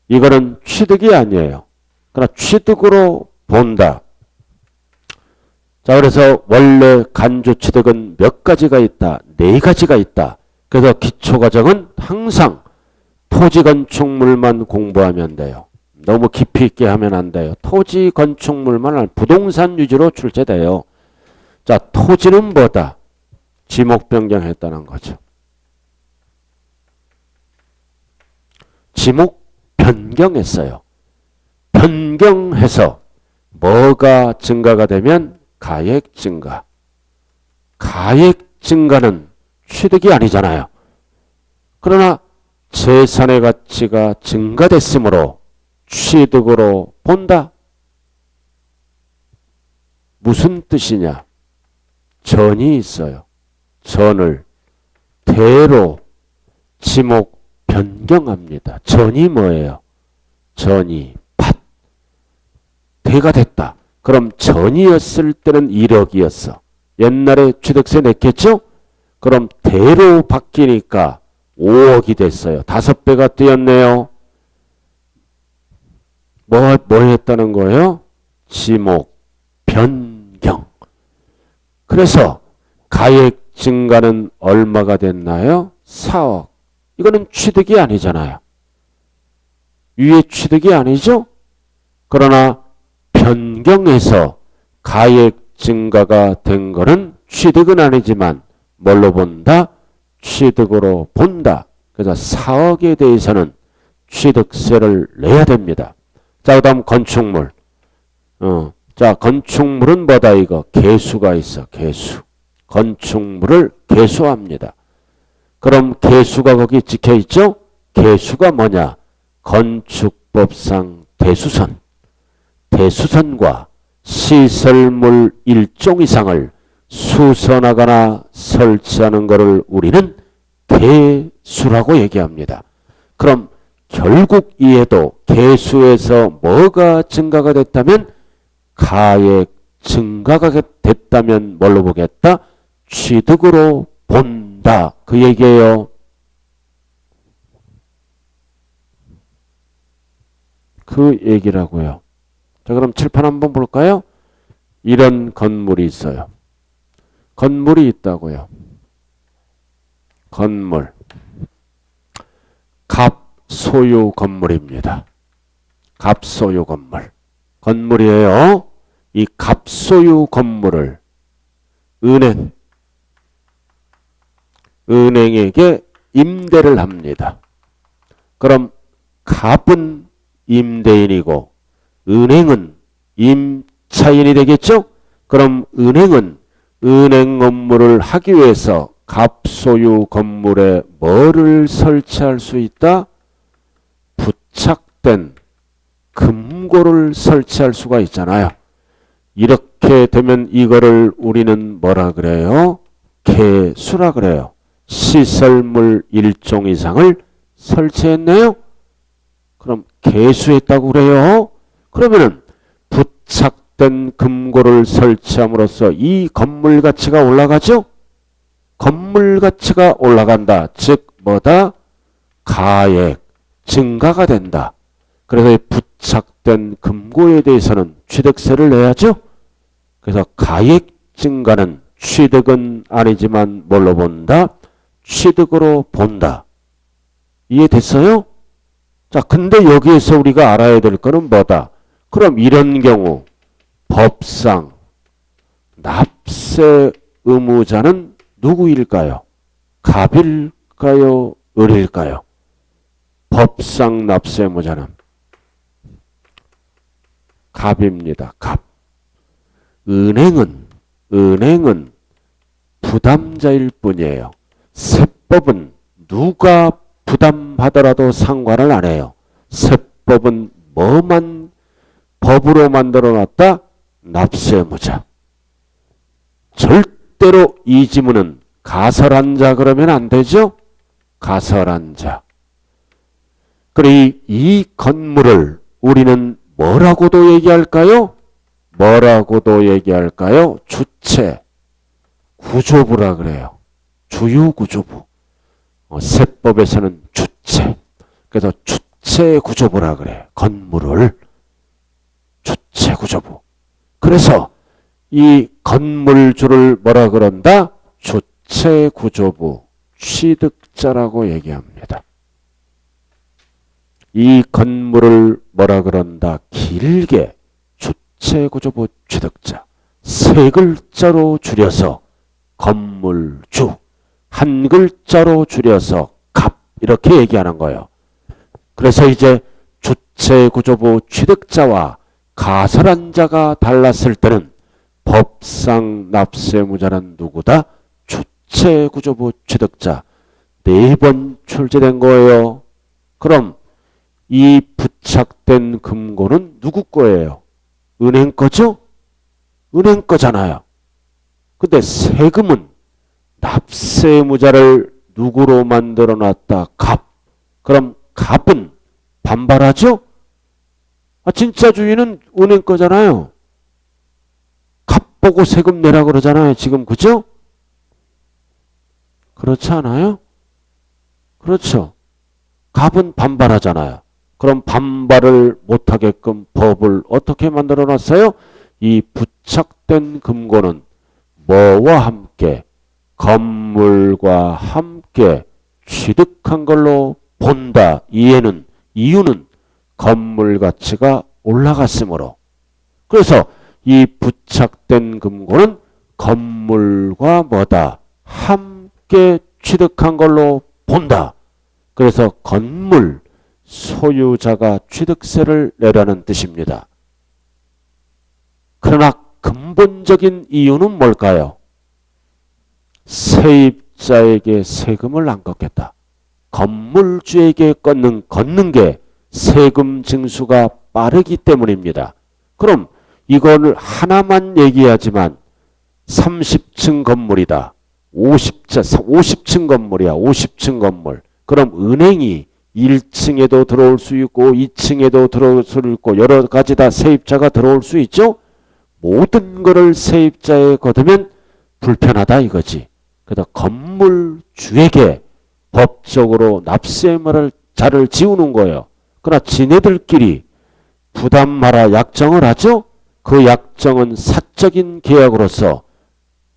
이거는 취득이 아니에요. 그러나 취득으로 본다. 자, 그래서 원래 간주취득은 몇 가지가 있다? 4가지가 있다. 그래서 기초과정은 항상 토지건축물만 공부하면 돼요. 너무 깊이 있게 하면 안 돼요. 토지건축물만 부동산 위주로 출제돼요. 자, 토지는 뭐다? 지목 변경했다는 거죠. 지목 변경했어요. 변경해서 뭐가 증가가 되면 가액 증가. 가액 증가는 취득이 아니잖아요. 그러나 재산의 가치가 증가됐으므로 취득으로 본다. 무슨 뜻이냐? 전이 있어요. 전을 대로 지목 변경합니다. 전이 뭐예요? 전이 밭. 대가 됐다. 그럼 전이었을 때는 1억이었어. 옛날에 취득세 냈겠죠? 그럼 대로 바뀌니까 5억이 됐어요. 5배가 뛰었네요. 뭐 했다는 거예요? 지목 변경. 그래서 가액 증가는 얼마가 됐나요? 4억. 이거는 취득이 아니잖아요. 위에 취득이 아니죠? 그러나 변경해서 가액 증가가 된 거는 취득은 아니지만 뭘로 본다? 취득으로 본다. 그래서 4억에 대해서는 취득세를 내야 됩니다. 자, 그 다음 건축물. 자, 건축물은 뭐다 이거? 개수가 있어. 개수. 건축물을 개수합니다. 그럼 개수가 거기 찍혀있죠? 개수가 뭐냐? 건축법상 대수선. 대수선과 시설물 일종 이상을 수선하거나 설치하는 것을 우리는 개수라고 얘기합니다. 그럼 결국 이해도 개수에서 뭐가 증가가 됐다면 가액 증가가 됐다면 뭘로 보겠다? 취득으로 본다. 그 얘기예요. 그 얘기라고요. 자, 그럼 칠판 한번 볼까요? 이런 건물이 있어요. 건물이 있다고요. 건물. 갑소유 건물입니다. 갑소유 건물. 건물이에요. 이 갑소유 건물을 은행에게 임대를 합니다. 그럼 갑은 임대인이고 은행은 임차인이 되겠죠? 그럼 은행은 은행 업무를 하기 위해서 갑소유 건물에 뭐를 설치할 수 있다? 부착된 금고를 설치할 수가 있잖아요. 이렇게 되면 이거를 우리는 뭐라 그래요? 개수라 그래요. 시설물 일종 이상을 설치했네요. 그럼 개수했다고 그래요. 그러면은 부착된 금고를 설치함으로써 이 건물 가치가 올라가죠? 건물 가치가 올라간다. 즉 뭐다? 가액 증가가 된다. 그래서 이 부착된 금고에 대해서는 취득세를 내야죠. 그래서 가액 증가는 취득은 아니지만 뭘로 본다? 취득으로 본다. 이해됐어요? 자, 근데 여기에서 우리가 알아야 될 거는 뭐다? 그럼 이런 경우 법상 납세 의무자는 누구일까요? 갑일까요? 을일까요? 법상 납세 의무자는 갑입니다. 갑. 은행은 부담자일 뿐이에요. 세법은 누가 부담하더라도 상관을 안 해요. 세법은 뭐만 법으로 만들어놨다? 납세의무자. 절대로 이 지문은 가설한 자 그러면 안 되죠? 가설한 자. 그래 이 건물을 우리는 뭐라고도 얘기할까요? 뭐라고도 얘기할까요? 주체, 구조부라 그래요. 주유구조부. 세법에서는 주체. 그래서 주체구조부라 그래요. 건물을 주체구조부. 그래서 이 건물주를 뭐라 그런다? 주체구조부, 취득자라고 얘기합니다. 이 건물을 뭐라 그런다? 길게 주체구조부 취득자. 세 글자로 줄여서 건물주, 한 글자로 줄여서 갑 이렇게 얘기하는 거예요. 그래서 이제 주체구조부 취득자와 가설한 자가 달랐을 때는 법상 납세의무자는 누구다? 주체구조부 취득자. 4번 출제된 거예요. 그럼 이 부착된 금고는 누구 거예요? 은행 거죠? 은행 거잖아요. 근데 세금은 납세의무자를 누구로 만들어 놨다? 갑. 그럼 갑은 반발하죠? 진짜 주인은 은행 거잖아요. 갑 보고 세금 내라 그러잖아요. 지금 그죠? 그렇지 않아요? 그렇죠. 갑은 반발하잖아요. 그럼 반발을 못하게끔 법을 어떻게 만들어 놨어요? 이 부착된 금고는 뭐와 함께? 건물과 함께 취득한 걸로 본다. 이유는 건물 가치가 올라갔으므로. 그래서 이 부착된 금고는 건물과 뭐다? 함께 취득한 걸로 본다. 그래서 건물 소유자가 취득세를 내라는 뜻입니다. 그러나 근본적인 이유는 뭘까요? 세입자에게 세금을 안 걷겠다. 건물주에게 걷는 게 세금 징수가 빠르기 때문입니다. 그럼 이거를 하나만 얘기하지만 30층 건물이다. 50층 건물이야. 50층 건물. 그럼 은행이 1층에도 들어올 수 있고 2층에도 들어올 수 있고 여러 가지 다 세입자가 들어올 수 있죠. 모든 거를 세입자에 걷으면 불편하다 이거지. 그래서 건물주에게 법적으로 납세자를 지우는 거예요. 그러나 지네들끼리 부담 마라 약정을 하죠. 그 약정은 사적인 계약으로서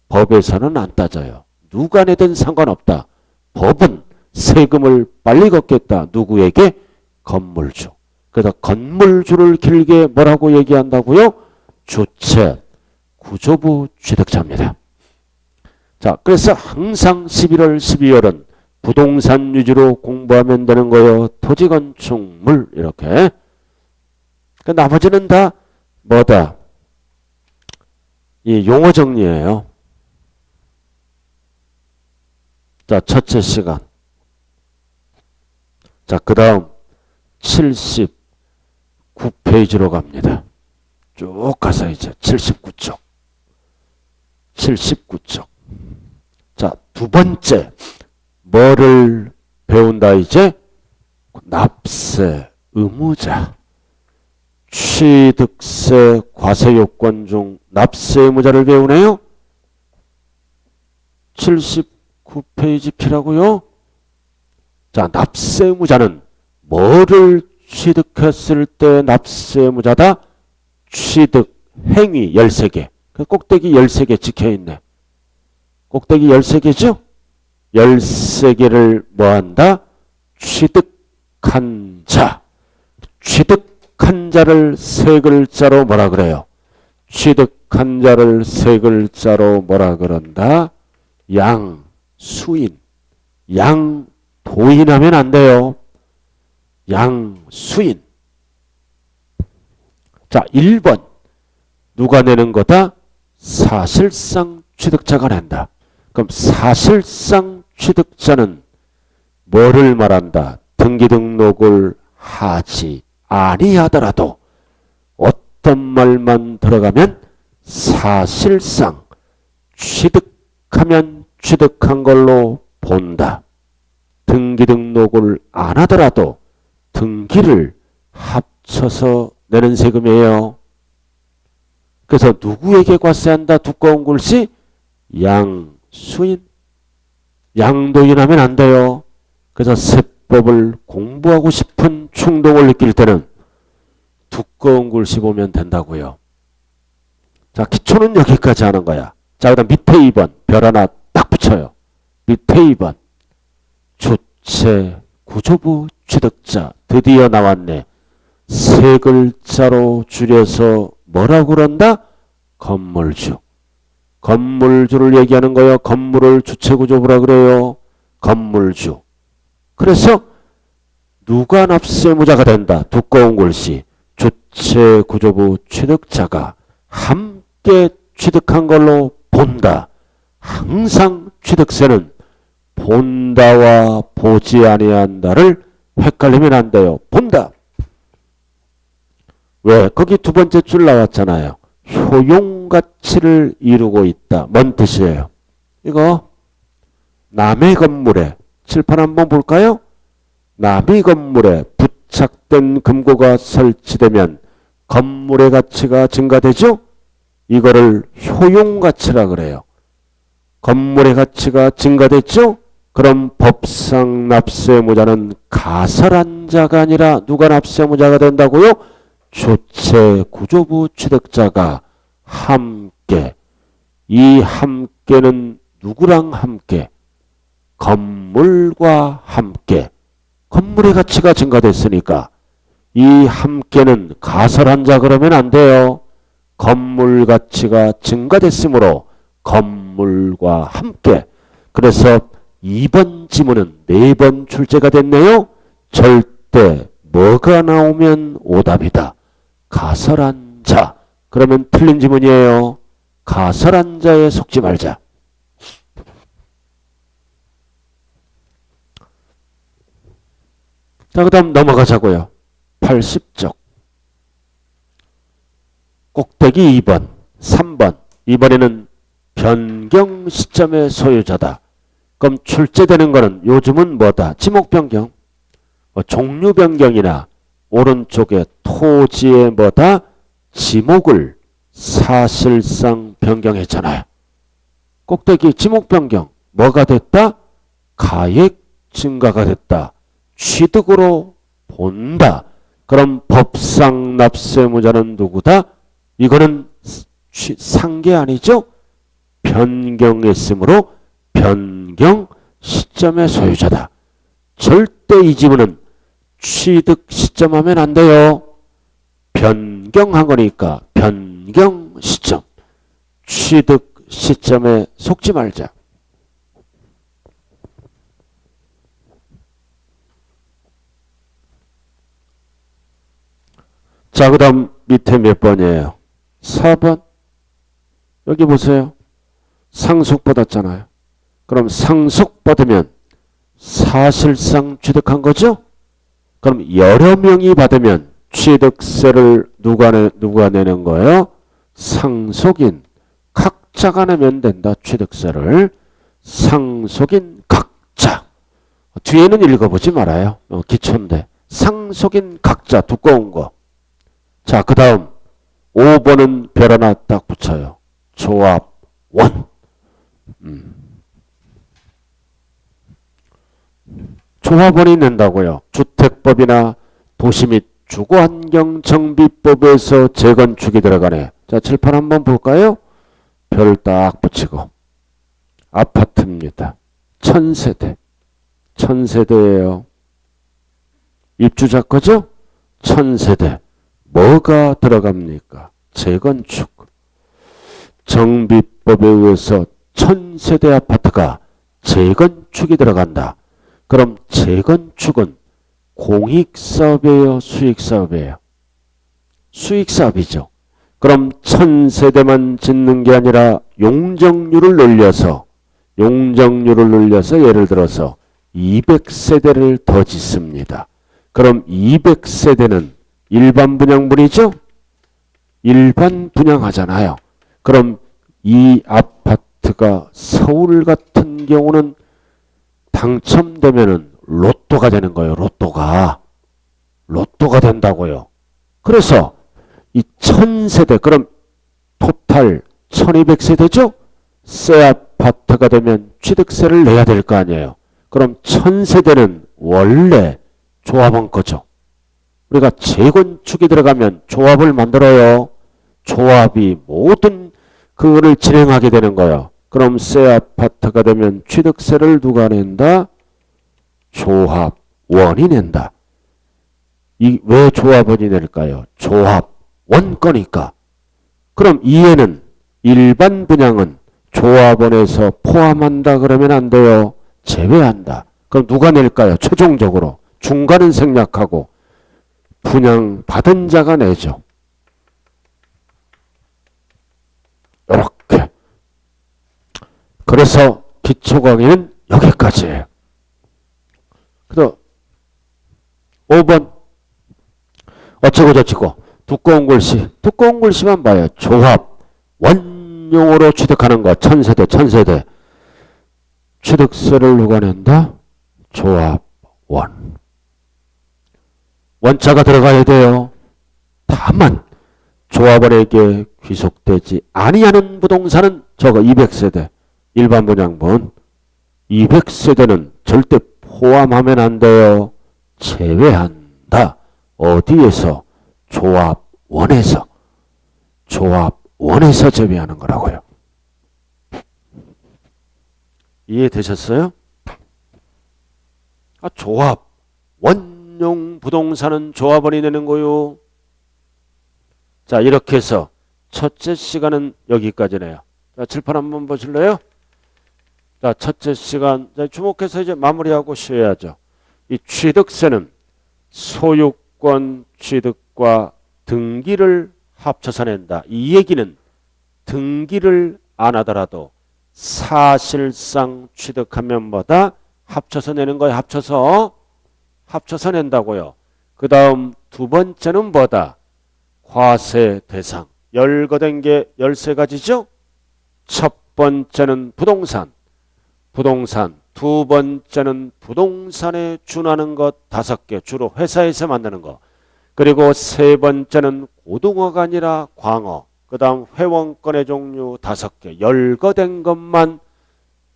법에서는 안 따져요. 누가 내든 상관없다. 법은 세금을 빨리 걷겠다. 누구에게? 건물주. 그래서 건물주를 길게 뭐라고 얘기한다고요? 주체, 구조부 취득자입니다. 자, 그래서 항상 11월, 12월은 부동산 위주로 공부하면 되는 거예요. 토지, 건축, 물 이렇게. 나머지는 다 뭐다? 이 용어 정리예요. 자, 첫째 시간. 자, 그 다음 79페이지로 갑니다. 쭉 가서 이제 79쪽. 79쪽. 자, 두 번째. 뭐를 배운다 이제? 납세 의무자. 취득세 과세요건 중 납세 의무자를 배우네요. 79페이지 피라고요. 자, 납세 의무자는 뭐를 취득했을 때 납세 의무자다? 취득 행위 13개. 그 꼭대기 13개 찍혀있네. 꼭대기 13개죠? 13개를 뭐한다? 취득한 자. 취득한 자를 세 글자로 뭐라 그래요? 취득한 자를 세 글자로 뭐라 그런다? 양수인. 양도인하면 안 돼요. 양수인. 자, 1번. 누가 내는 거다? 사실상 취득자가 낸다. 그럼 사실상 취득자는 뭐를 말한다? 등기등록을 하지 아니하더라도 어떤 말만 들어가면 사실상 취득하면 취득한 걸로 본다. 등기등록을 안 하더라도 등기를 합쳐서 내는 세금이에요. 그래서 누구에게 과세한다? 두꺼운 글씨 양수인. 양도인 하면 안 돼요. 그래서 세법을 공부하고 싶은 충동을 느낄 때는 두꺼운 글씨 보면 된다고요. 자, 기초는 여기까지 하는 거야. 자, 그 다음 밑에 2번 별 하나 딱 붙여요. 밑에 2번 주체 구조부 취득자 드디어 나왔네. 세 글자로 줄여서 뭐라고 그런다? 건물주. 건물주를 얘기하는 거예요. 건물을 주체구조부라 그래요. 건물주. 그래서 누가 납세무자가 된다? 두꺼운 글씨 주체구조부 취득자가 함께 취득한 걸로 본다. 항상 취득세는 본다와 보지 아니한다를 헷갈리면 안 돼요. 본다. 왜? 거기 두 번째 줄 나왔잖아요. 효용가치를 이루고 있다. 뭔 뜻이에요? 이거 남의 건물에 칠판 한번 볼까요? 남의 건물에 부착된 금고가 설치되면 건물의 가치가 증가되죠? 이거를 효용가치라 그래요. 건물의 가치가 증가됐죠? 그럼 법상 납세무자는 가설한 자가 아니라 누가 납세무자가 된다고요? 주체구조부 취득자가 함께. 이 함께는 누구랑 함께? 건물과 함께. 건물의 가치가 증가됐으니까 이 함께는 가설한 자 그러면 안 돼요. 건물 가치가 증가됐으므로 건물과 함께. 그래서 2번 지문은 4번 출제가 됐네요. 절대 뭐가 나오면 오답이다. 가설한 자. 그러면 틀린 지문이에요. 가설한 자에 속지 말자. 자, 그 다음 넘어가자고요. 80쪽. 꼭대기 2번, 3번. 이번에는 변경 시점의 소유자다. 그럼 출제되는 거는 요즘은 뭐다? 지목 변경. 종류 변경이나 오른쪽에 토지의 뭐다? 지목을 사실상 변경했잖아요. 꼭대기 지목 변경. 뭐가 됐다? 가액 증가가 됐다. 취득으로 본다. 그럼 법상 납세무자는 누구다? 이거는 상계 아니죠? 변경했으므로 변경 시점의 소유자다. 절대 이 지문은 취득 시점 하면 안 돼요. 변경한 거니까 변경 시점. 취득 시점에 속지 말자. 자, 그 다음 밑에 몇 번이에요? 4번. 여기 보세요. 상속받았잖아요. 그럼 상속받으면 사실상 취득한 거죠? 그럼 여러 명이 받으면 취득세를 누가 내는 거예요? 상속인. 각자가 내면 된다. 취득세를. 상속인 각자. 뒤에는 읽어보지 말아요. 기초인데. 상속인 각자. 두꺼운 거. 자, 그 다음 5번은 별 하나 딱 붙여요. 조합원. 조합원이 낸다고요. 주택법이나 도시 및 주거환경정비법에서 재건축이 들어가네. 자, 칠판 한번 볼까요? 별 딱 붙이고. 아파트입니다. 1000세대. 1000세대예요. 입주자 거죠? 1000세대. 뭐가 들어갑니까? 재건축. 정비법에 의해서 1000세대 아파트가 재건축이 들어간다. 그럼 재건축은 공익사업이에요? 수익사업이에요? 수익사업이죠. 그럼 1000세대만 짓는 게 아니라 용적률을 늘려서 예를 들어서 200세대를 더 짓습니다. 그럼 200세대는 일반 분양분이죠? 일반 분양하잖아요. 그럼 이 아파트가 서울 같은 경우는 당첨되면은 로또가 되는 거예요. 로또가 된다고요. 그래서 이 1000세대, 그럼 토탈 1200세대죠? 새 아파트가 되면 취득세를 내야 될 거 아니에요. 그럼 1000세대는 원래 조합원 거죠. 우리가 재건축이 들어가면 조합을 만들어요. 조합이 모든 그거를 진행하게 되는 거예요. 그럼 새 아파트가 되면 취득세를 누가 낸다? 조합원이 낸다. 왜 조합원이 낼까요? 조합원 거니까. 그럼 이해는 일반 분양은 조합원에서 포함한다 그러면 안 돼요. 제외한다. 그럼 누가 낼까요? 최종적으로. 중간은 생략하고 분양 받은 자가 내죠. 이렇게. 그래서 기초 강의는 여기까지예요. 그래서 5번 어쩌고저쩌고 두꺼운 글씨만 봐요. 조합 원용으로 취득하는 거 1000세대 취득세를 누가 낸다? 조합원. 원자가 들어가야 돼요. 다만 조합원에게 귀속되지 아니하는 부동산은 저거 200세대 일반 분양분 200세대는 절대 포함하면 안 돼요. 제외한다. 어디에서? 조합원에서 제외하는 거라고요. 이해되셨어요? 조합 원용 부동산은 조합원이 내는 거요. 자, 이렇게 해서 첫째 시간은 여기까지네요. 자, 칠판 한번 보실래요? 자, 첫째 시간 주목해서 이제 마무리하고 쉬어야죠. 이 취득세는 소유권 취득과 등기를 합쳐서 낸다. 이 얘기는 등기를 안 하더라도 사실상 취득하면 뭐다? 합쳐서 내는 거예요. 합쳐서 낸다고요. 그 다음 두 번째는 뭐다? 과세 대상. 열거된 게 13가지죠? 첫 번째는 부동산. 두 번째는 부동산에 준하는 것 5개. 주로 회사에서 만드는 거. 그리고 세 번째는 고등어가 아니라 광어. 그 다음 회원권의 종류 5개. 열거된 것만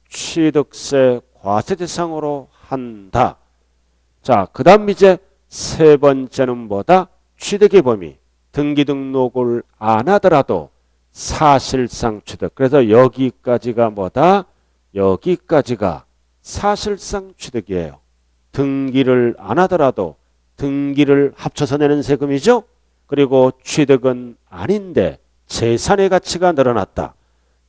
취득세 과세 대상으로 한다. 자, 그 다음 이제 세 번째는 뭐다? 취득의 범위. 등기 등록을 안 하더라도 사실상 취득. 그래서 여기까지가 뭐다? 여기까지가 사실상 취득이에요. 등기를 안 하더라도 등기를 합쳐서 내는 세금이죠. 그리고 취득은 아닌데 재산의 가치가 늘어났다.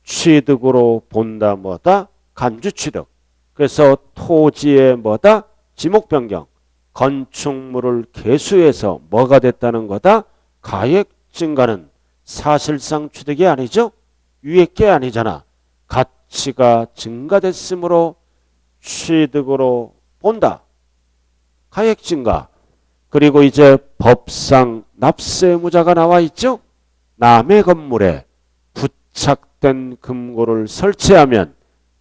취득으로 본다 뭐다? 간주취득. 그래서 토지의 뭐다? 지목 변경. 건축물을 개수해서 뭐가 됐다는 거다? 가액 증가는 사실상 취득이 아니죠. 유예게 아니잖아. 가치가 증가됐으므로 취득으로 본다. 가액 증가. 그리고 이제 법상 납세무자가 나와 있죠. 남의 건물에 부착된 금고를 설치하면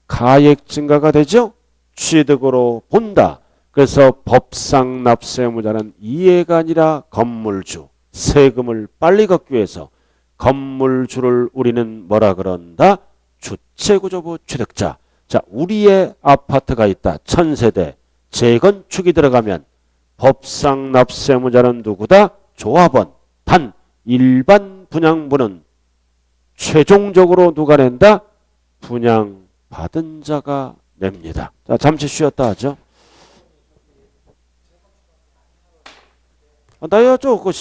가액 증가가 되죠. 취득으로 본다. 그래서 법상 납세무자는 이해가 아니라 건물주. 세금을 빨리 걷기 위해서 건물주를 우리는 뭐라 그런다? 주체구조부 취득자. 자, 우리의 아파트가 있다. 1000세대. 재건축이 들어가면 법상 납세무자는 누구다? 조합원. 단 일반 분양분은 최종적으로 누가 낸다? 분양 받은 자가 냅니다. 자, 잠시 쉬었다 하죠. 나야죠. 그